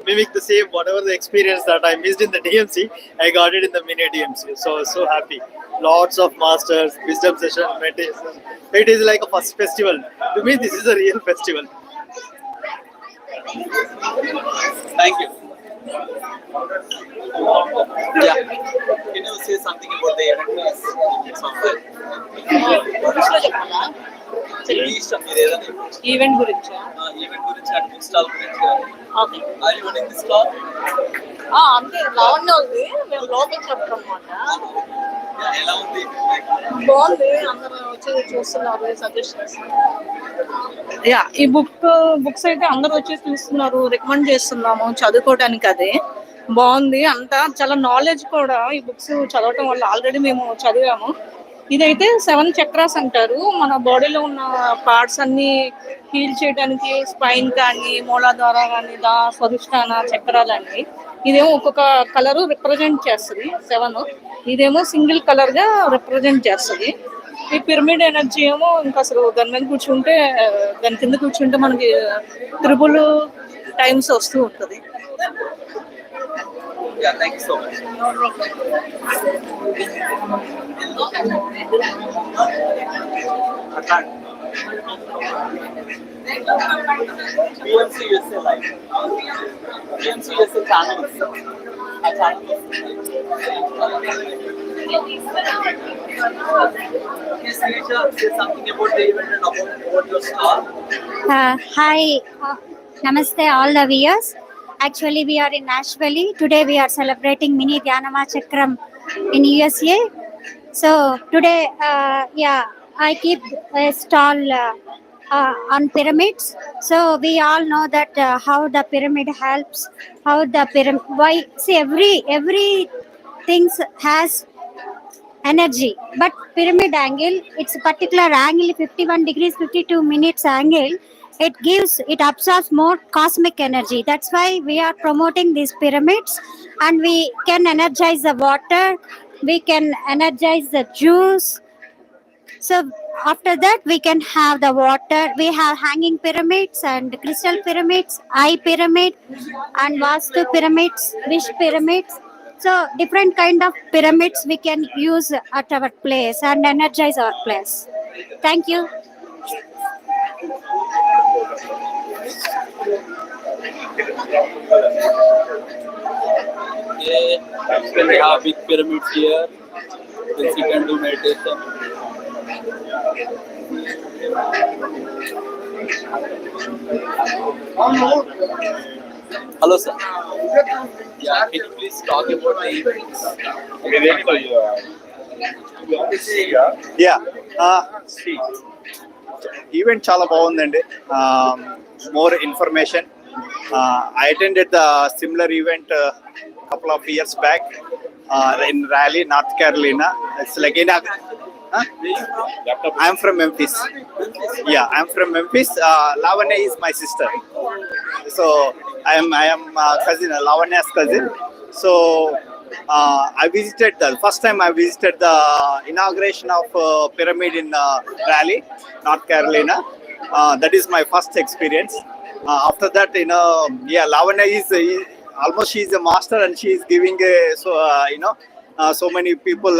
mimic the same, whatever the experience that I missed in the TMC, I got it in the mini TMC. So happy. Lots of masters, wisdom session, meditation. It is like a first festival. To me, this is a real festival. Thank you. Yeah. Can you say something about the event, please? Event గురించి event గురించి and book stall గురించి are you running this stall అంతే బాగుంది ఉంది మేము లోపలికి చెప్తాం అన్నమాట ఎలా ఉంది బాగుంది అందరూ వచ్చి చూస్తున్నారు సజెషన్స్ యా ఈ బుక్స్ అయితే అందరూ వచ్చి చూస్తున్నారు రికమెండ్ చేస్తున్నాము చదువుకోవడానికి అదే బాగుంది అంతా చాలా నాలెడ్జ్ కూడా ఈ బుక్స్ చదవటం వల్ల ఆల్రెడీ మేము చదివాము ఇదైతే 7 చక్రాస్ అంటారు మన బాడీలో ఉన్న పార్ట్స్ అన్ని హీల్ చేయడానికి స్పైన్ కానీ మూలాధార కానీ స్వధిష్టాన చక్రాలన్నీ ఇదేమో ఒక్కొక్క కలర్ రిప్రజెంట్ చేస్తుంది 7 ఇదేమో సింగిల్ కలర్ గా రిప్రజెంట్ చేస్తుంది ఈ పిరమిడ్ ఎనర్జీ ఏమో ఇంకా అసలు దాని మీద కూర్చుంటే దాని కింద కూర్చుంటే మనకి త్రిబుల్ టైమ్స్ వస్తూ ఉంటుంది Yeah, thank you so much. PMCUSA live. PMCUSA channel. Yes, Nisha, say something about the event and about your stall. Hi, namaste all the viewers. Actually, we are in Nashville. Today we are celebrating Mini Dhyanama Chakram in USA. So today, I keep a stall on pyramids. So we all know that how the pyramid helps, how the pyramid. Why? See, every things has energy, but pyramid angle, it's a particular angle, 51 degrees 52 minutes angle. It absorbs more cosmic energy. That's why we are promoting these pyramids, and we can energize the water, we can energize the juice. So after that we can have the water. We have hanging pyramids and crystal pyramids, eye pyramid and vastu pyramids, wish pyramids. So different kind of pyramids we can use at our place and energize our place. Thank you. When we have big pyramids here, then you can do meditation. Hello, sir. Yeah, can you please talk about the events? Yeah. Event చాలా బాగుందండి. More information. I attended the similar event couple of years back in Raleigh, North Carolina. It's like I'm from Memphis. Yeah, I'm from Memphis. Lavanya is my sister. So I am cousin, Lavanya's cousin. So I visited the first time I visited the inauguration of pyramid in Raleigh, North Carolina. That is my first experience. After that, Lavanya is almost she's a master and she is giving so many people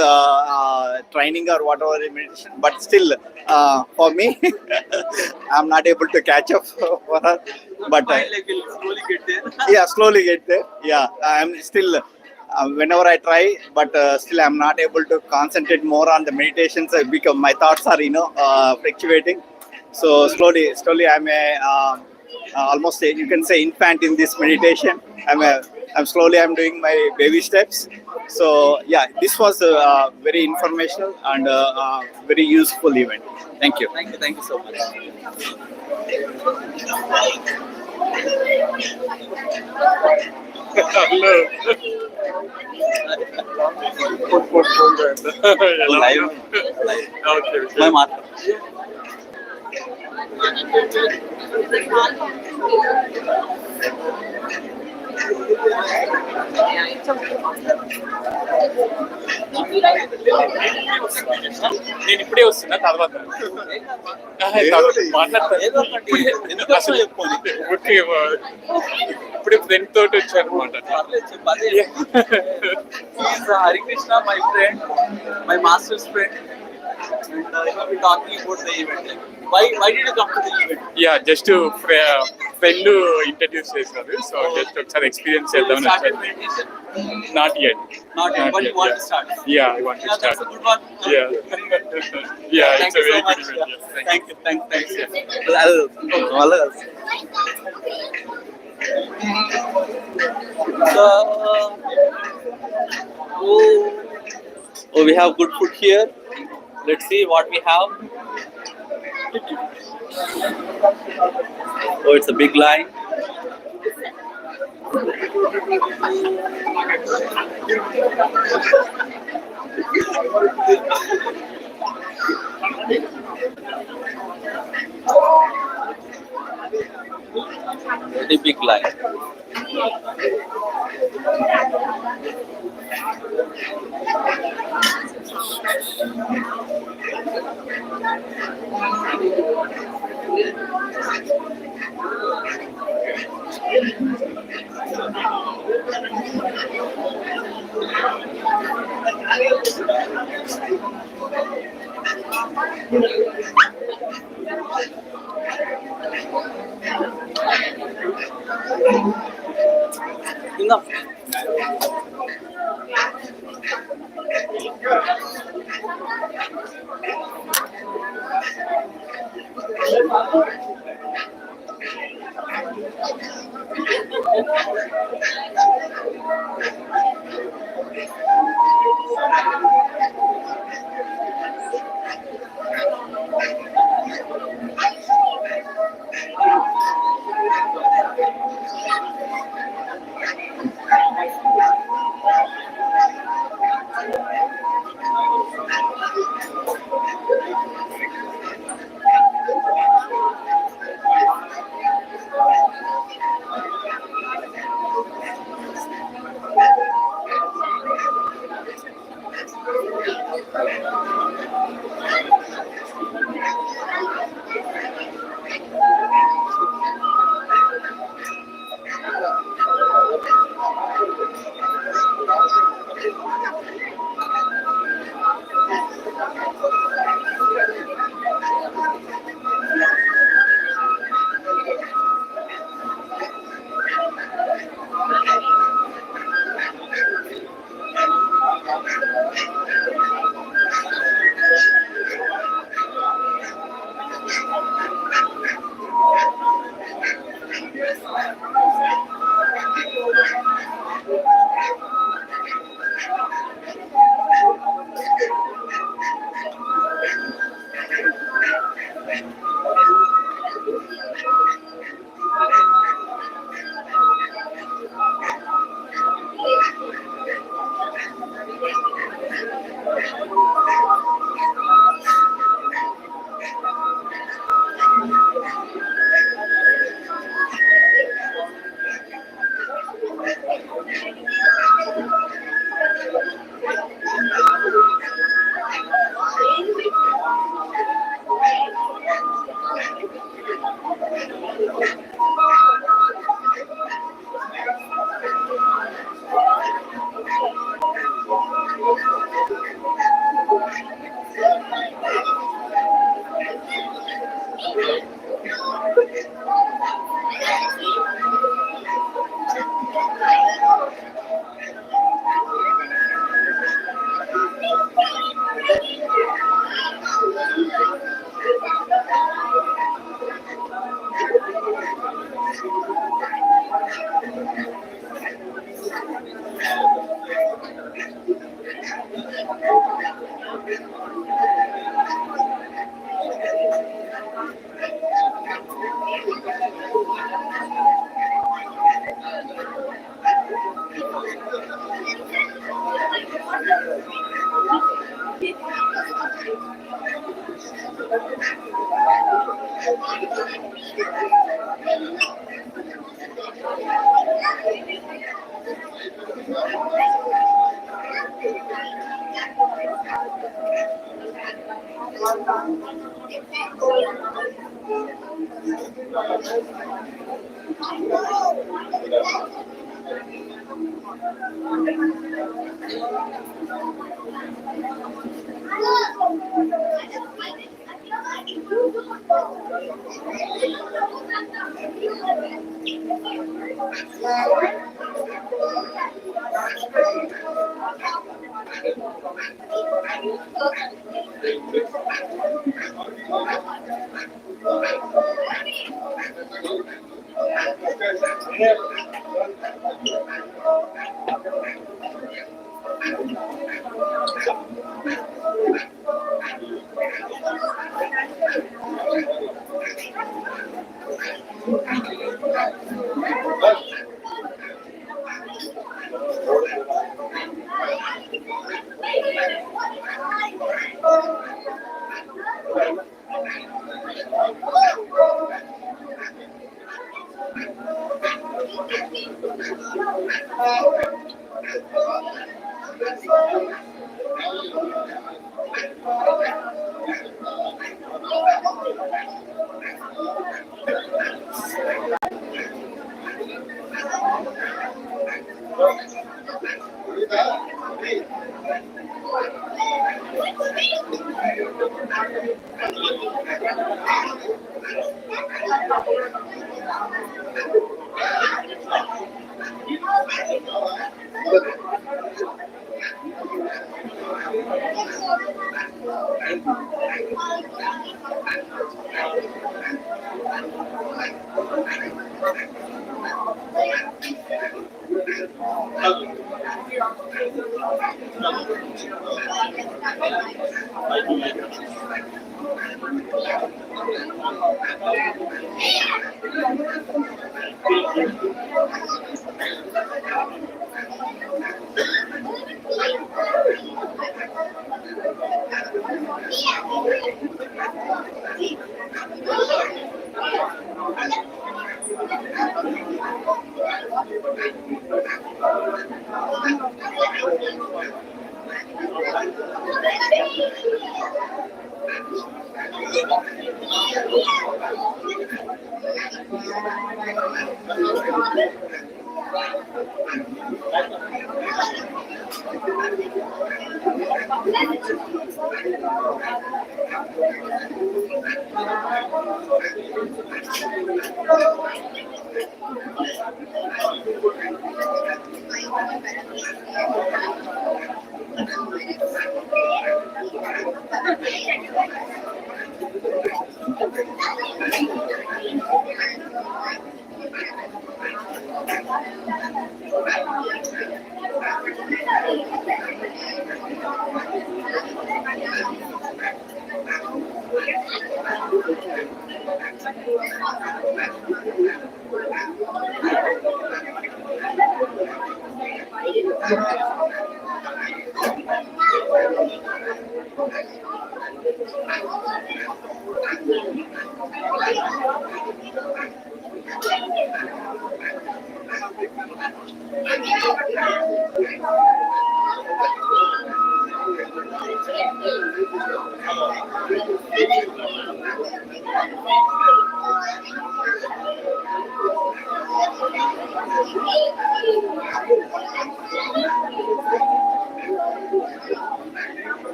training or whatever meditation. But still, for me, I'm not able to catch up for her. But Like we'll slowly get there. yeah, slowly get there. Yeah, I'm still. Whenever I try, but still I'm not able to concentrate more on the meditations because my thoughts are fluctuating. So slowly I'm almost you can say infant in this meditation. I'm doing my baby steps. So yeah, this was very informational and very useful event. Thank you. Thank you so much. Live. My mother. నేను ఇప్పుడే వస్తున్నా తర్వాత మాట్లాడతాను. ఇప్పుడే friend తోటి వచ్చాను అనమాట. Hari Krishna, my friend, my master's friend, and we're talking about the event. Why did you come to the event? Yeah just friend introduce చేసినారు. సో జస్ట్ ఒకసారి ఎక్స్పీరియన్స్ చేద్దామని Started వచ్చాను. meditation? Not yet. Not yet, but you want to start. Yeah I want to Yeah, that's start. a good one. Yeah. Yeah, Thank it's a you so very much. good event. Yes. Thank you. Thanks. Oh, we have good food here. Let's see what we have. Oh, it's a big line. Very big line. Enough.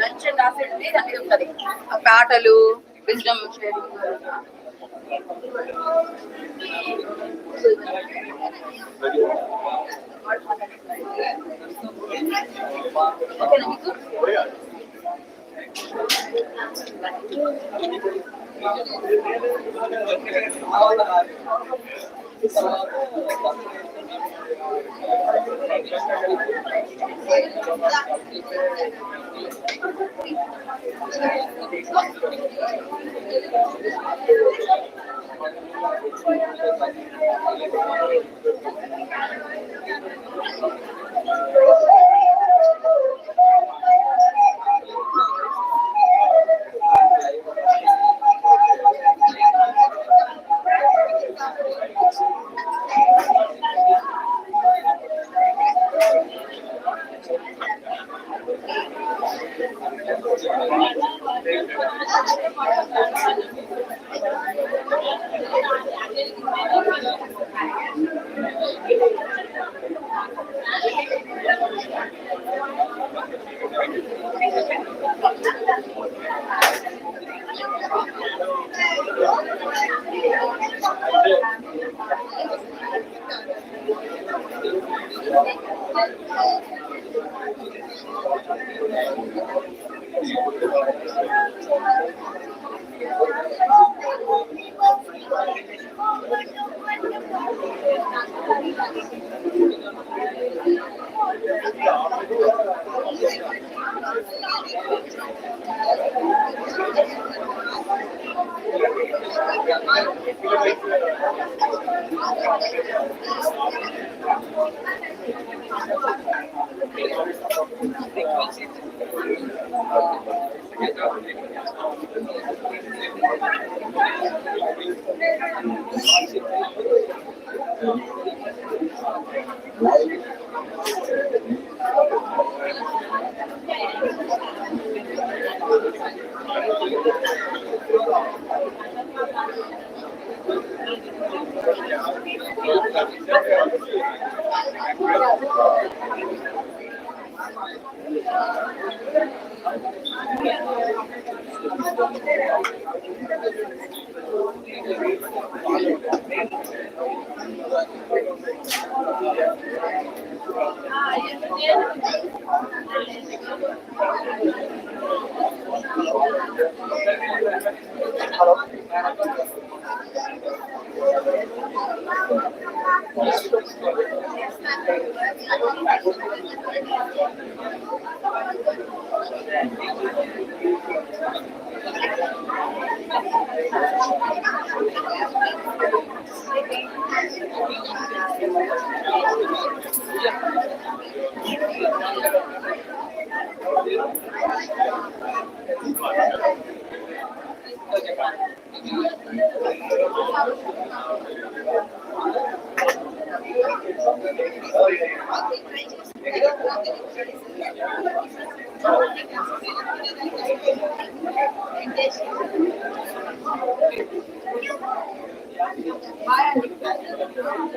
Lunch రాసేది దానికి ఉంటుంది పాటలు wisdom sharing. ఓకేనా మీకు?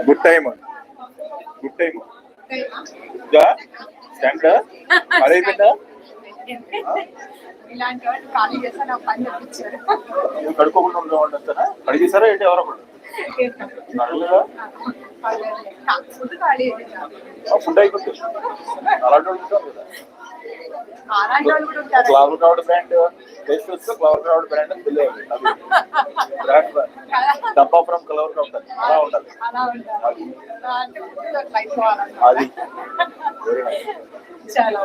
Good time. Good time. Yeah. Stand up. Are you better? ఇలాంటి వాటి ఖాళీ చేస్తే నాకు పని తెప్పించారు. నువ్వు కడుక్కోకుండా ఉండవా? అడిగేసారా ఏంటి ఎవరో అడగలేదా? ఫుడ్ ఖాళీ ఫుడ్ అయిపోతుంది. అలాంటి వాళ్ళు ఉంటారు కదా. అలాంటి వాళ్ళు కూడా ఉంటారు. ఫ్లవర్ క్రౌడ్ బ్రాండ్ టేస్ట్ వస్తే ఫ్లవర్ క్రౌడ్ బ్రాండ్ అని తెలియదు. డబ్బా ఫ్రమ్ ఫ్లవర్ క్రౌడ్ అలా ఉండాలి. అలా ఉంటారు. అంటే ఫుడ్ అట్లా అయిపోవాలన్నమాట. అది వెరీ నైస్. చాలా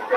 Can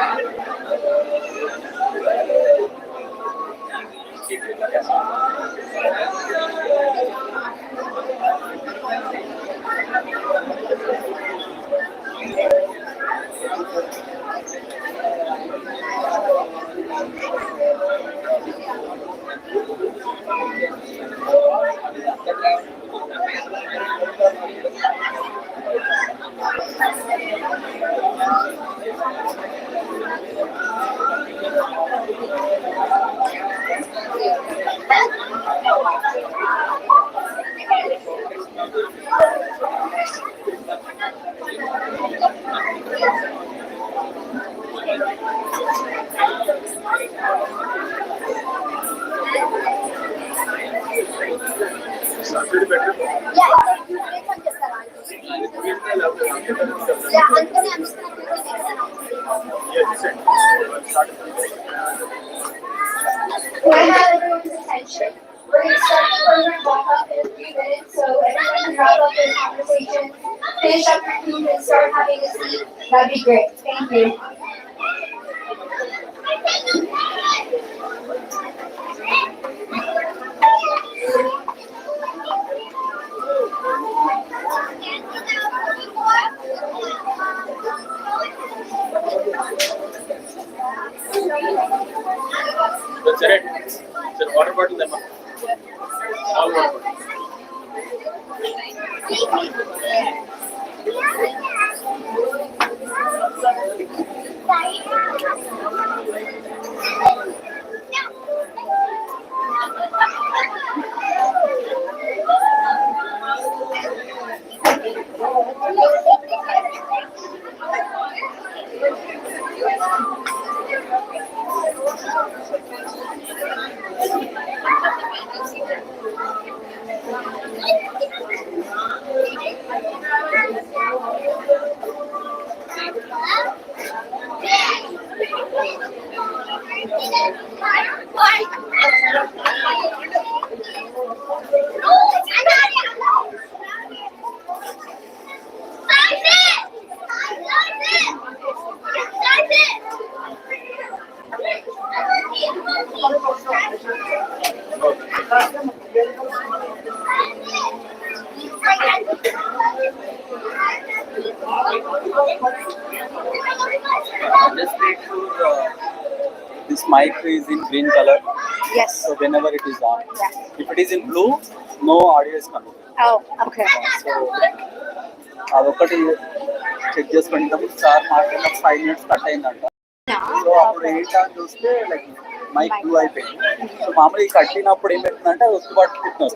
I have everyone's attention? We're going to start the program back up in a few minutes, so everyone can wrap up their conversation, finish up your food, and start having a seat. That'd be great. Thank you. That's it. Sir, water bottle them. All water bottle. Just make sure this mic is in green color. Yes. So whenever it is on. Yeah. If it is in blue, no audio is coming. Oh, okay. So అదొకటి check చేసుకోండి. ఇంతకుముందు sir మాట్లాడిన 5 minutes cut అయిందంట. So అప్పుడు ఏంటా అని చూస్తే like mic blue అయిపోయింది. సో మామూలుగా ఈ కట్టినప్పుడు ఏమవుతుందంటే అది ఒత్తి పట్టుకుంటున్నారు.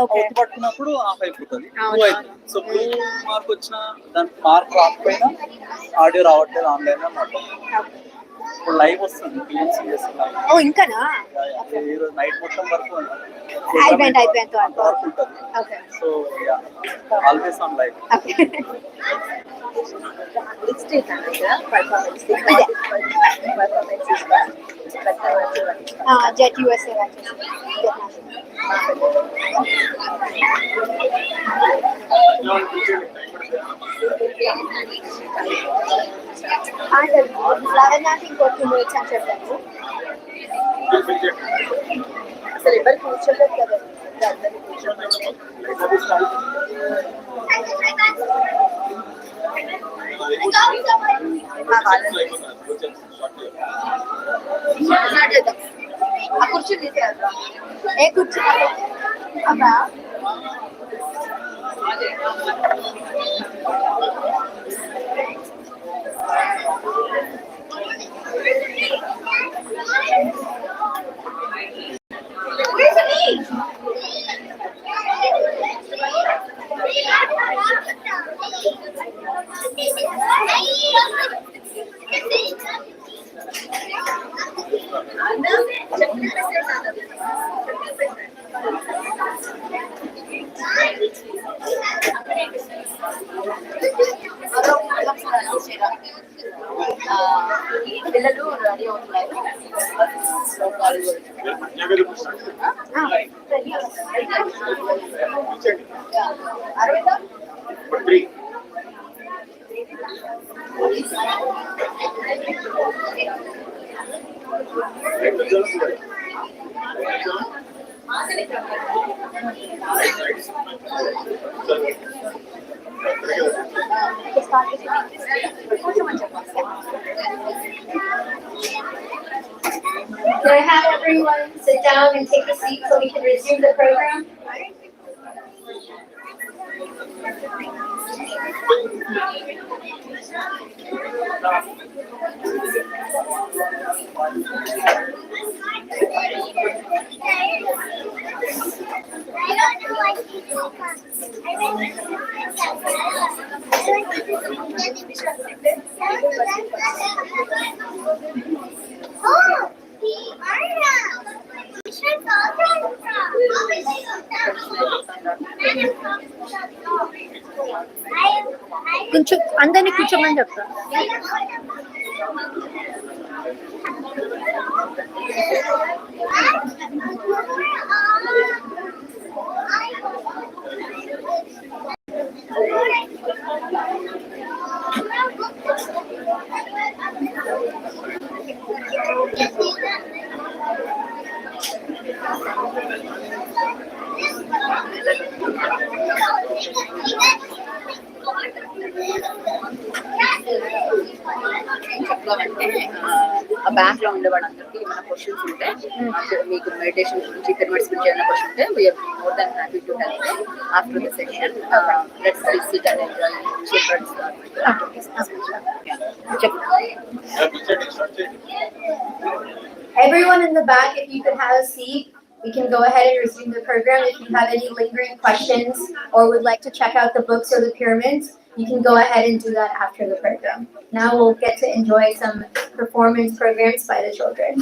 ఓకే. ఒత్తి పట్టుకున్నప్పుడు ఆఫ్ అయిపోతుంది, బ్లూ అయిపోతుంది. సో బ్లూ మార్క్ వచ్చిన దానికి మార్క్ రాకపోయినా ఆడియో రావట్లేదు ఆన్లైన్ అన్నమాట. ఇప్పుడు లైవ్ వస్తుంది PMCUSA లైవ్. ఓ ఇంకానా? ఈ రోజు నైట్ మొత్తం వరకు అయిపోయింది వరకు ఉంటుంది. Okay. So yeah always on live. Jet USA ఇంకో 2 minutes అని చెప్పాను. అసలు ఎవరు కూర్చోలేదు కదా. ఆ కుర్చీ తీసేయాలి. ఏ కుర్చీ అబ్బా పిల్లలు రెడీ అవుతున్నారు. Can I have everyone sit down and take a seat so we can resume the program? కొంచెం అందరినీ కూర్చోమని చెప్తా. చెప్తామంటే ఆ బ్యాక్ లో ఉండే వాళ్ళందరికీ ఏమైనా క్వశ్చన్స్ ఉంటే మీకు మెడిటేషన్ గురించి పిరమిడ్స్ గురించి ఏమైనా క్వశ్చన్ ఉంటే we're more than happy to help after the session. Let's visit and enjoy children's Everyone in the back, if you could have a seat, we can go ahead and resume the program. If you have any lingering questions or would like to check out the books or the pyramids, you can go ahead and do that after the program. Now we'll get to enjoy some performance programs by the children.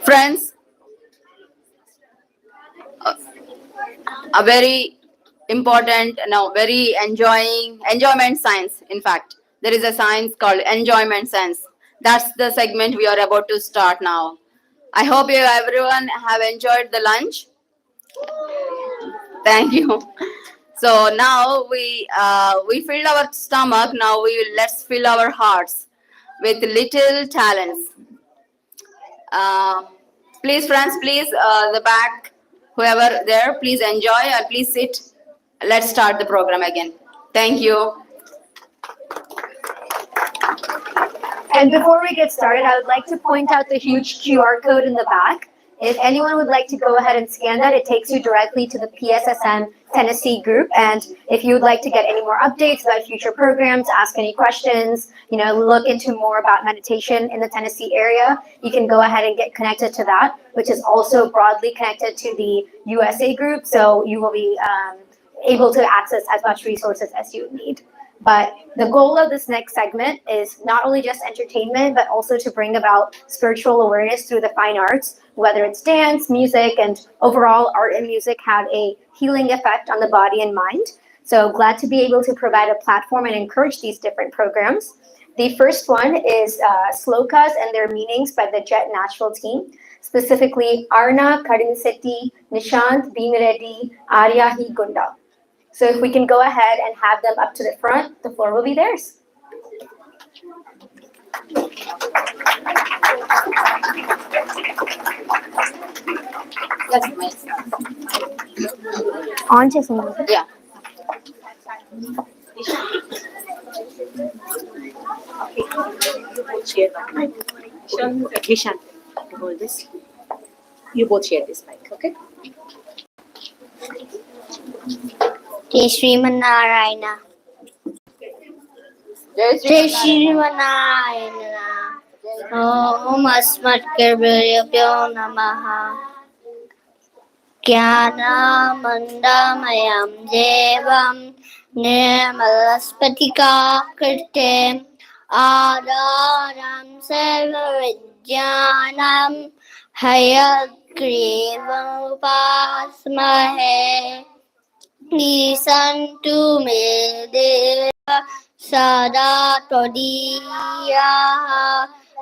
Friends, a very important, very enjoyment science. In fact, there is a science called enjoyment science. That's the segment we are about to start now. I hope everyone have enjoyed the lunch. Thank you. So now we filled our stomach. Now let's fill our hearts with little talents. Please, friends, please, the back, whoever there, please enjoy or please sit. Let's start the program again. Thank you. And before we get started, I would like to point out the huge QR code in the back. If anyone would like to go ahead and scan that, it takes you directly to the PSSM Tennessee group. And if you would like to get any more updates about future programs, ask any questions, look into more about meditation in the Tennessee area, you can go ahead and get connected to that, which is also broadly connected to the USA group. So you will be able to access as much resources as you need. But the goal of this next segment is not only just entertainment, but also to bring about spiritual awareness through the fine arts, whether it's dance, music, and overall art and music have a healing effect on the body and mind. So glad to be able to provide a platform and encourage these different programs. The first one is slokas and their meanings by the Jet Nashville team, specifically Arna, Kadinsetti, Nishant, Bhimireddy, Aryahi, Gunda. So if we can go ahead and have them up to the front, the floor will be theirs. On చేసింది. Yeah. Ishan, hold this. You both share this mic, okay? Jai Srimanarayana. Jai Srimanarayana. Om Asmatkarvyo Namaha. Jnanamandamayam Devam Nirmalaspatika Krite Adaram Sarvavidyanam Hayagrivam Upasmahe Nisantu me deva sada todiya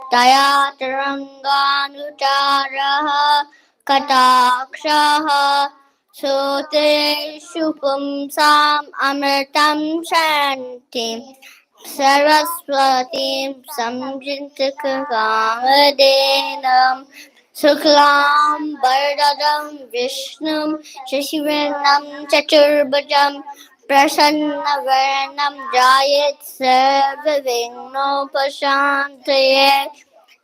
Tayataranganutaraha Katakshaha Soteshu Pumsam Amritam Shantim Saraswatim Samjintikamadenam Suklam Bardadam Vishnum Shashivanam Chaturbhajam Prasannavarnam Jayat Sarvavighnopashantaye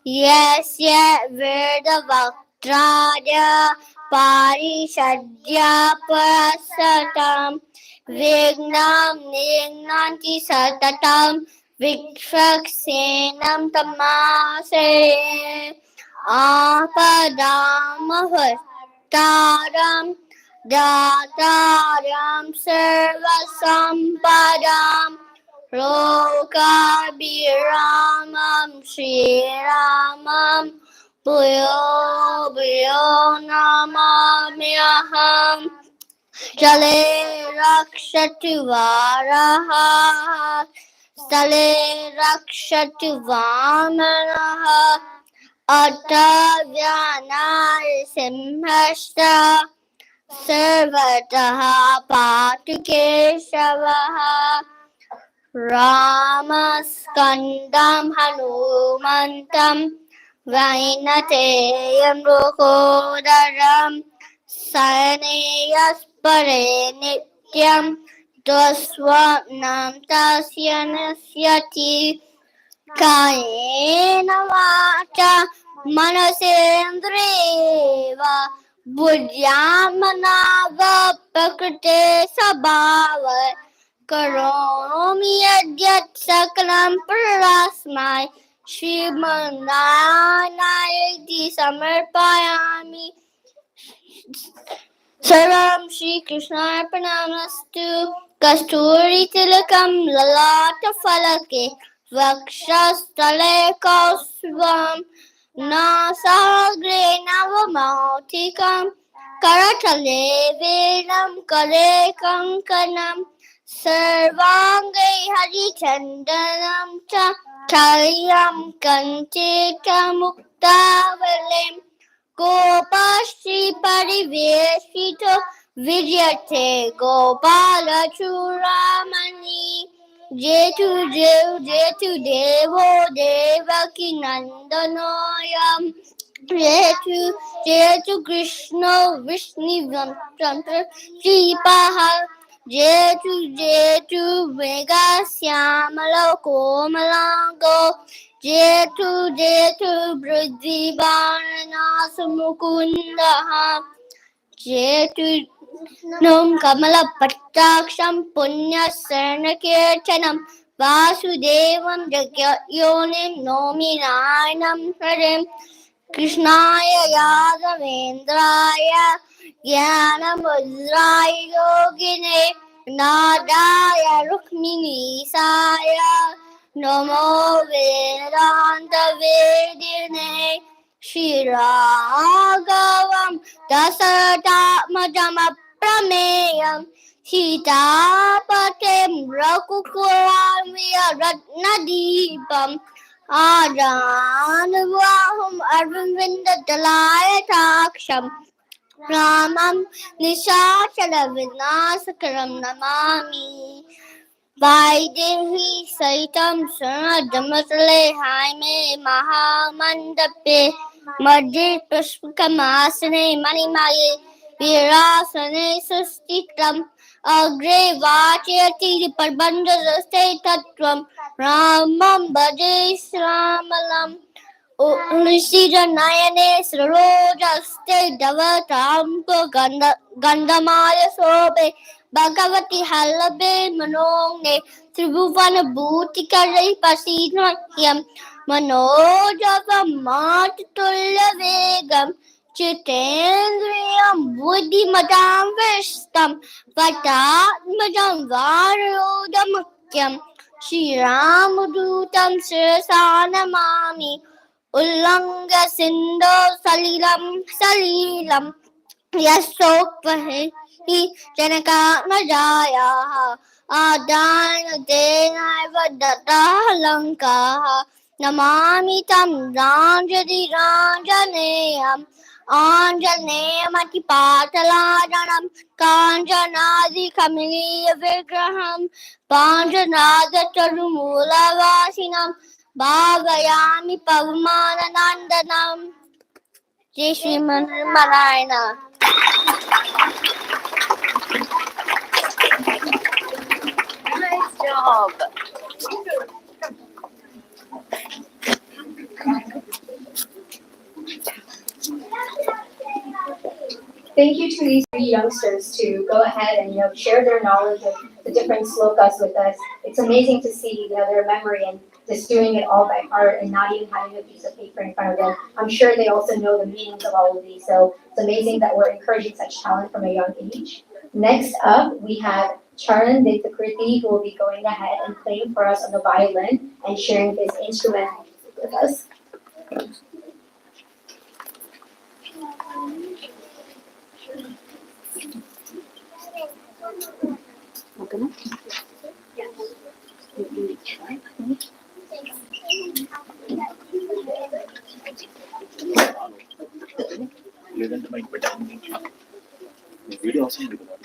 Yasya Vedavaktraya Parishadya Parasatam Vignam Nignanti Satatam Vikshaksenam Tamase Apadamahastaram Dataram Sarvasampadam Lokabhiramam Shriramam Bhuyo Bhuyo Namamyaham Jale Rakshati Varaha Stale Rakshati Vamanaha Attavyanar Simhashta Sarvataha Patukeshavaha Ramaskandam Hanumantam Vainateyam Rukodaram Sanyaspare Nityam Doswanam Tasya Nasyati Kayena Vacha Manasendreva Buddhyamanava Prakrite Sabhava Karomi Adyat Sakalam Parasmai Shrimanayati Samarpayami Sarvam Shri Krishna Arpanamastu Kasturi Tilakam Lalata Falake Vakshastale Kausvam Nasagre Navamautikam Karatale Vedam Kale Kankanam Sarvangai Harichandanam Cha Chalyam Kanteka Muktavalim Gopashri Pariveshito Vidyate Gopala Churamani Jetu Devo Devaki Nandanoyam Jetu Krishna Vishnivam Tantra Tripaha Jetu Vega Syamala Komalango Jetu Brudhi Baranasa Mukundaha Jetu Num Kamala Pattaksham Punya Saranakirtanam Vasudevam Jagyyonim Nomi Nainam Harim Krishnaya Yadavendraya Jnanamudraya Yogine Nadaya Rukmini Saya Namo Vedanta Vedine Shiragavam Dasaratmajam Prameyam Sitapatem Rakukuram Ratnadipam Ajanavahum Arvinda Dalaya Taksham Ramam Nishachala Vinasakaram Namami Vaidehi Saitam Suna Damatale Haime Mahamandape Madhya Pushpakamasane Manimaye Virasane Sustitam Agre Vachayati Parbandha Raste Tattvam Ramam Bhaje Sramalam Nishira Nayane Sarojaste Davatampo Gandamaya Sobe Bhagavati Halabe Manongne Tribhuvana Bhutikare Pasinahyam Manojava Mattulla Vegam Chitendriyam Buddhimatam Vishtam Vatatmajam Varodamakyam Shri Ramaduta तं शिरसा नमामि उल्लङ्घ सिन्धो सलिलं यशोपहि जनकात्मजायाः आदाय तेनैव दत्तः लङ्काः नमामि तं राञ्जनेयम् आञ्जनेयमतिपाटलाजनं काञ्चनादिकमनीयविग्रहं पाञ्चनादतरुमूलवासिनं भावयामि पवमाननन्दनं जय Sriman Narayana. Nice job. Thank you to these three youngsters to go ahead and share their knowledge of the different slokas with us. It's amazing to see their memory and just doing it all by heart and not even having a piece of paper in front of them. I'm sure they also know the meanings of all of these. So it's amazing that we're encouraging such talent from a young age. Next up, we have Charan Ditakriti, who will be going ahead and playing for us on the violin and sharing his instrument with us. Okay. లేదంటే mic పెట్టాను video అవసరం లేదు కదా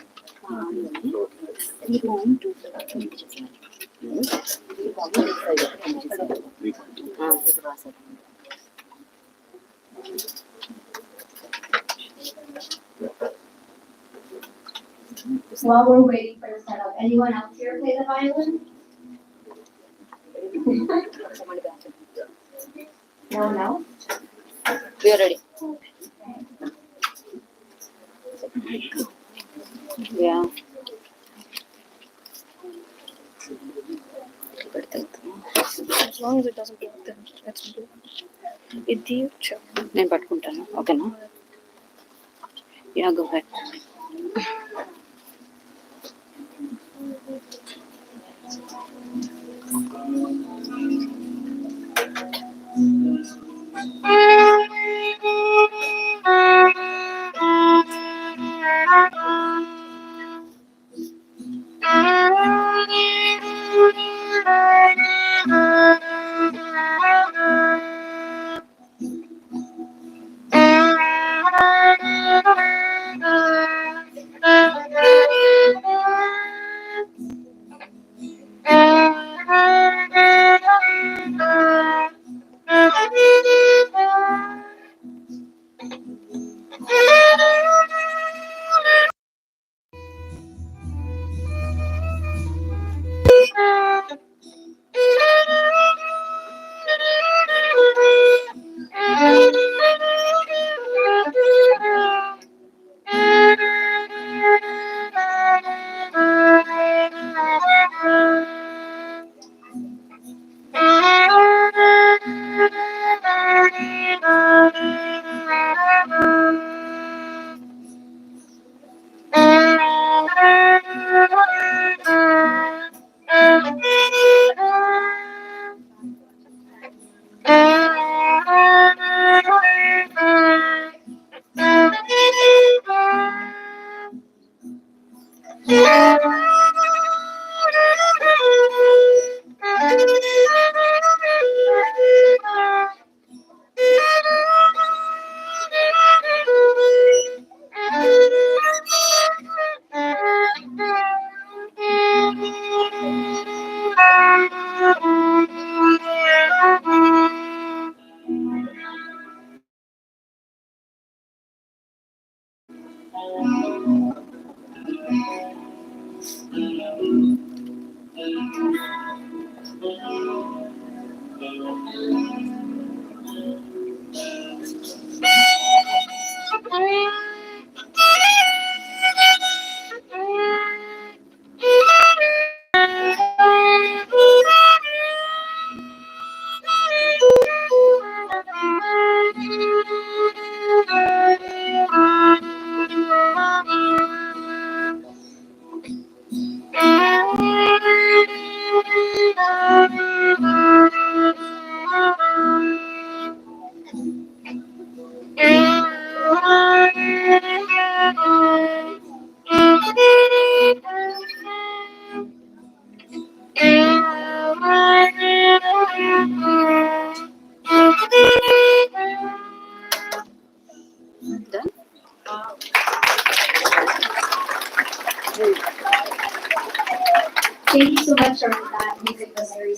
While we're waiting for the setup, anyone else here play the violin? No? We are ready. Yeah. As long as it doesn't block, then let's do it. నేను పట్టుకుంటాను ఓకేనా yeah go head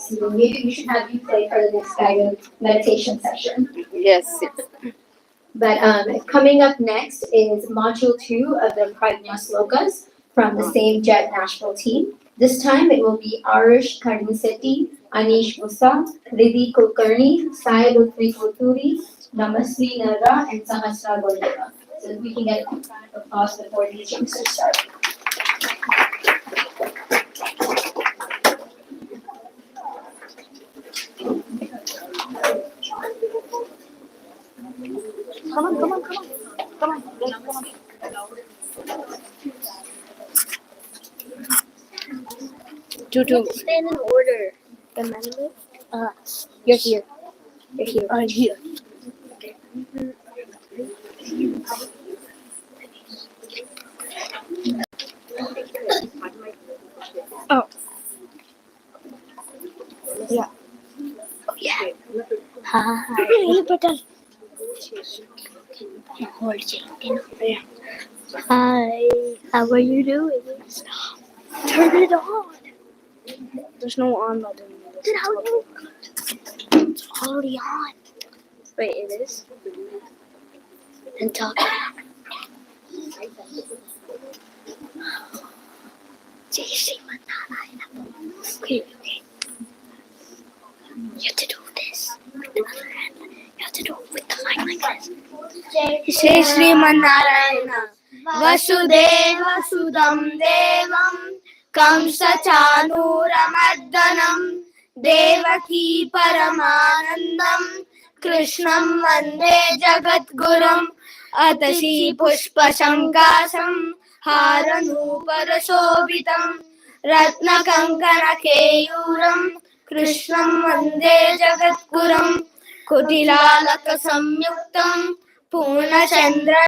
So maybe we should have you play for the next guided meditation session. Yes. But coming up next is module 2 of the Prajna Slokas from the same Jet Nashville team. This time it will be Arish Karnisetti, Anish Musa, Riddhi Kulkarni, Sai Rutvi Koturi, Namasri Nara, and Sahasra Gordeva. So if we can get applause before these youngsters start. Stand in order. The member? You're here. You're here. I'm here. Oh. Yeah. Oh, yeah. Hi. Hi. How are you doing? Turn it on. There's no on button. Then how do you? It's already on. Wait, it is? And talk. Jai Shri Manarayana. Okay. You have to do this with the other hand. You have to do it with the mic like this. Jai Shri Manarayana. Vasudeva Sudam Devam Kamsa Chanuramardhanam Devaki Paramanandam Krishnam Vande Jagat Gurum Atashi Pushpa Shankasam Haranuparasobitam Ratna Kankana Keyuram Krishnam Vande Jagat Gurum Kutilalaka Samyuktam Purna Chandra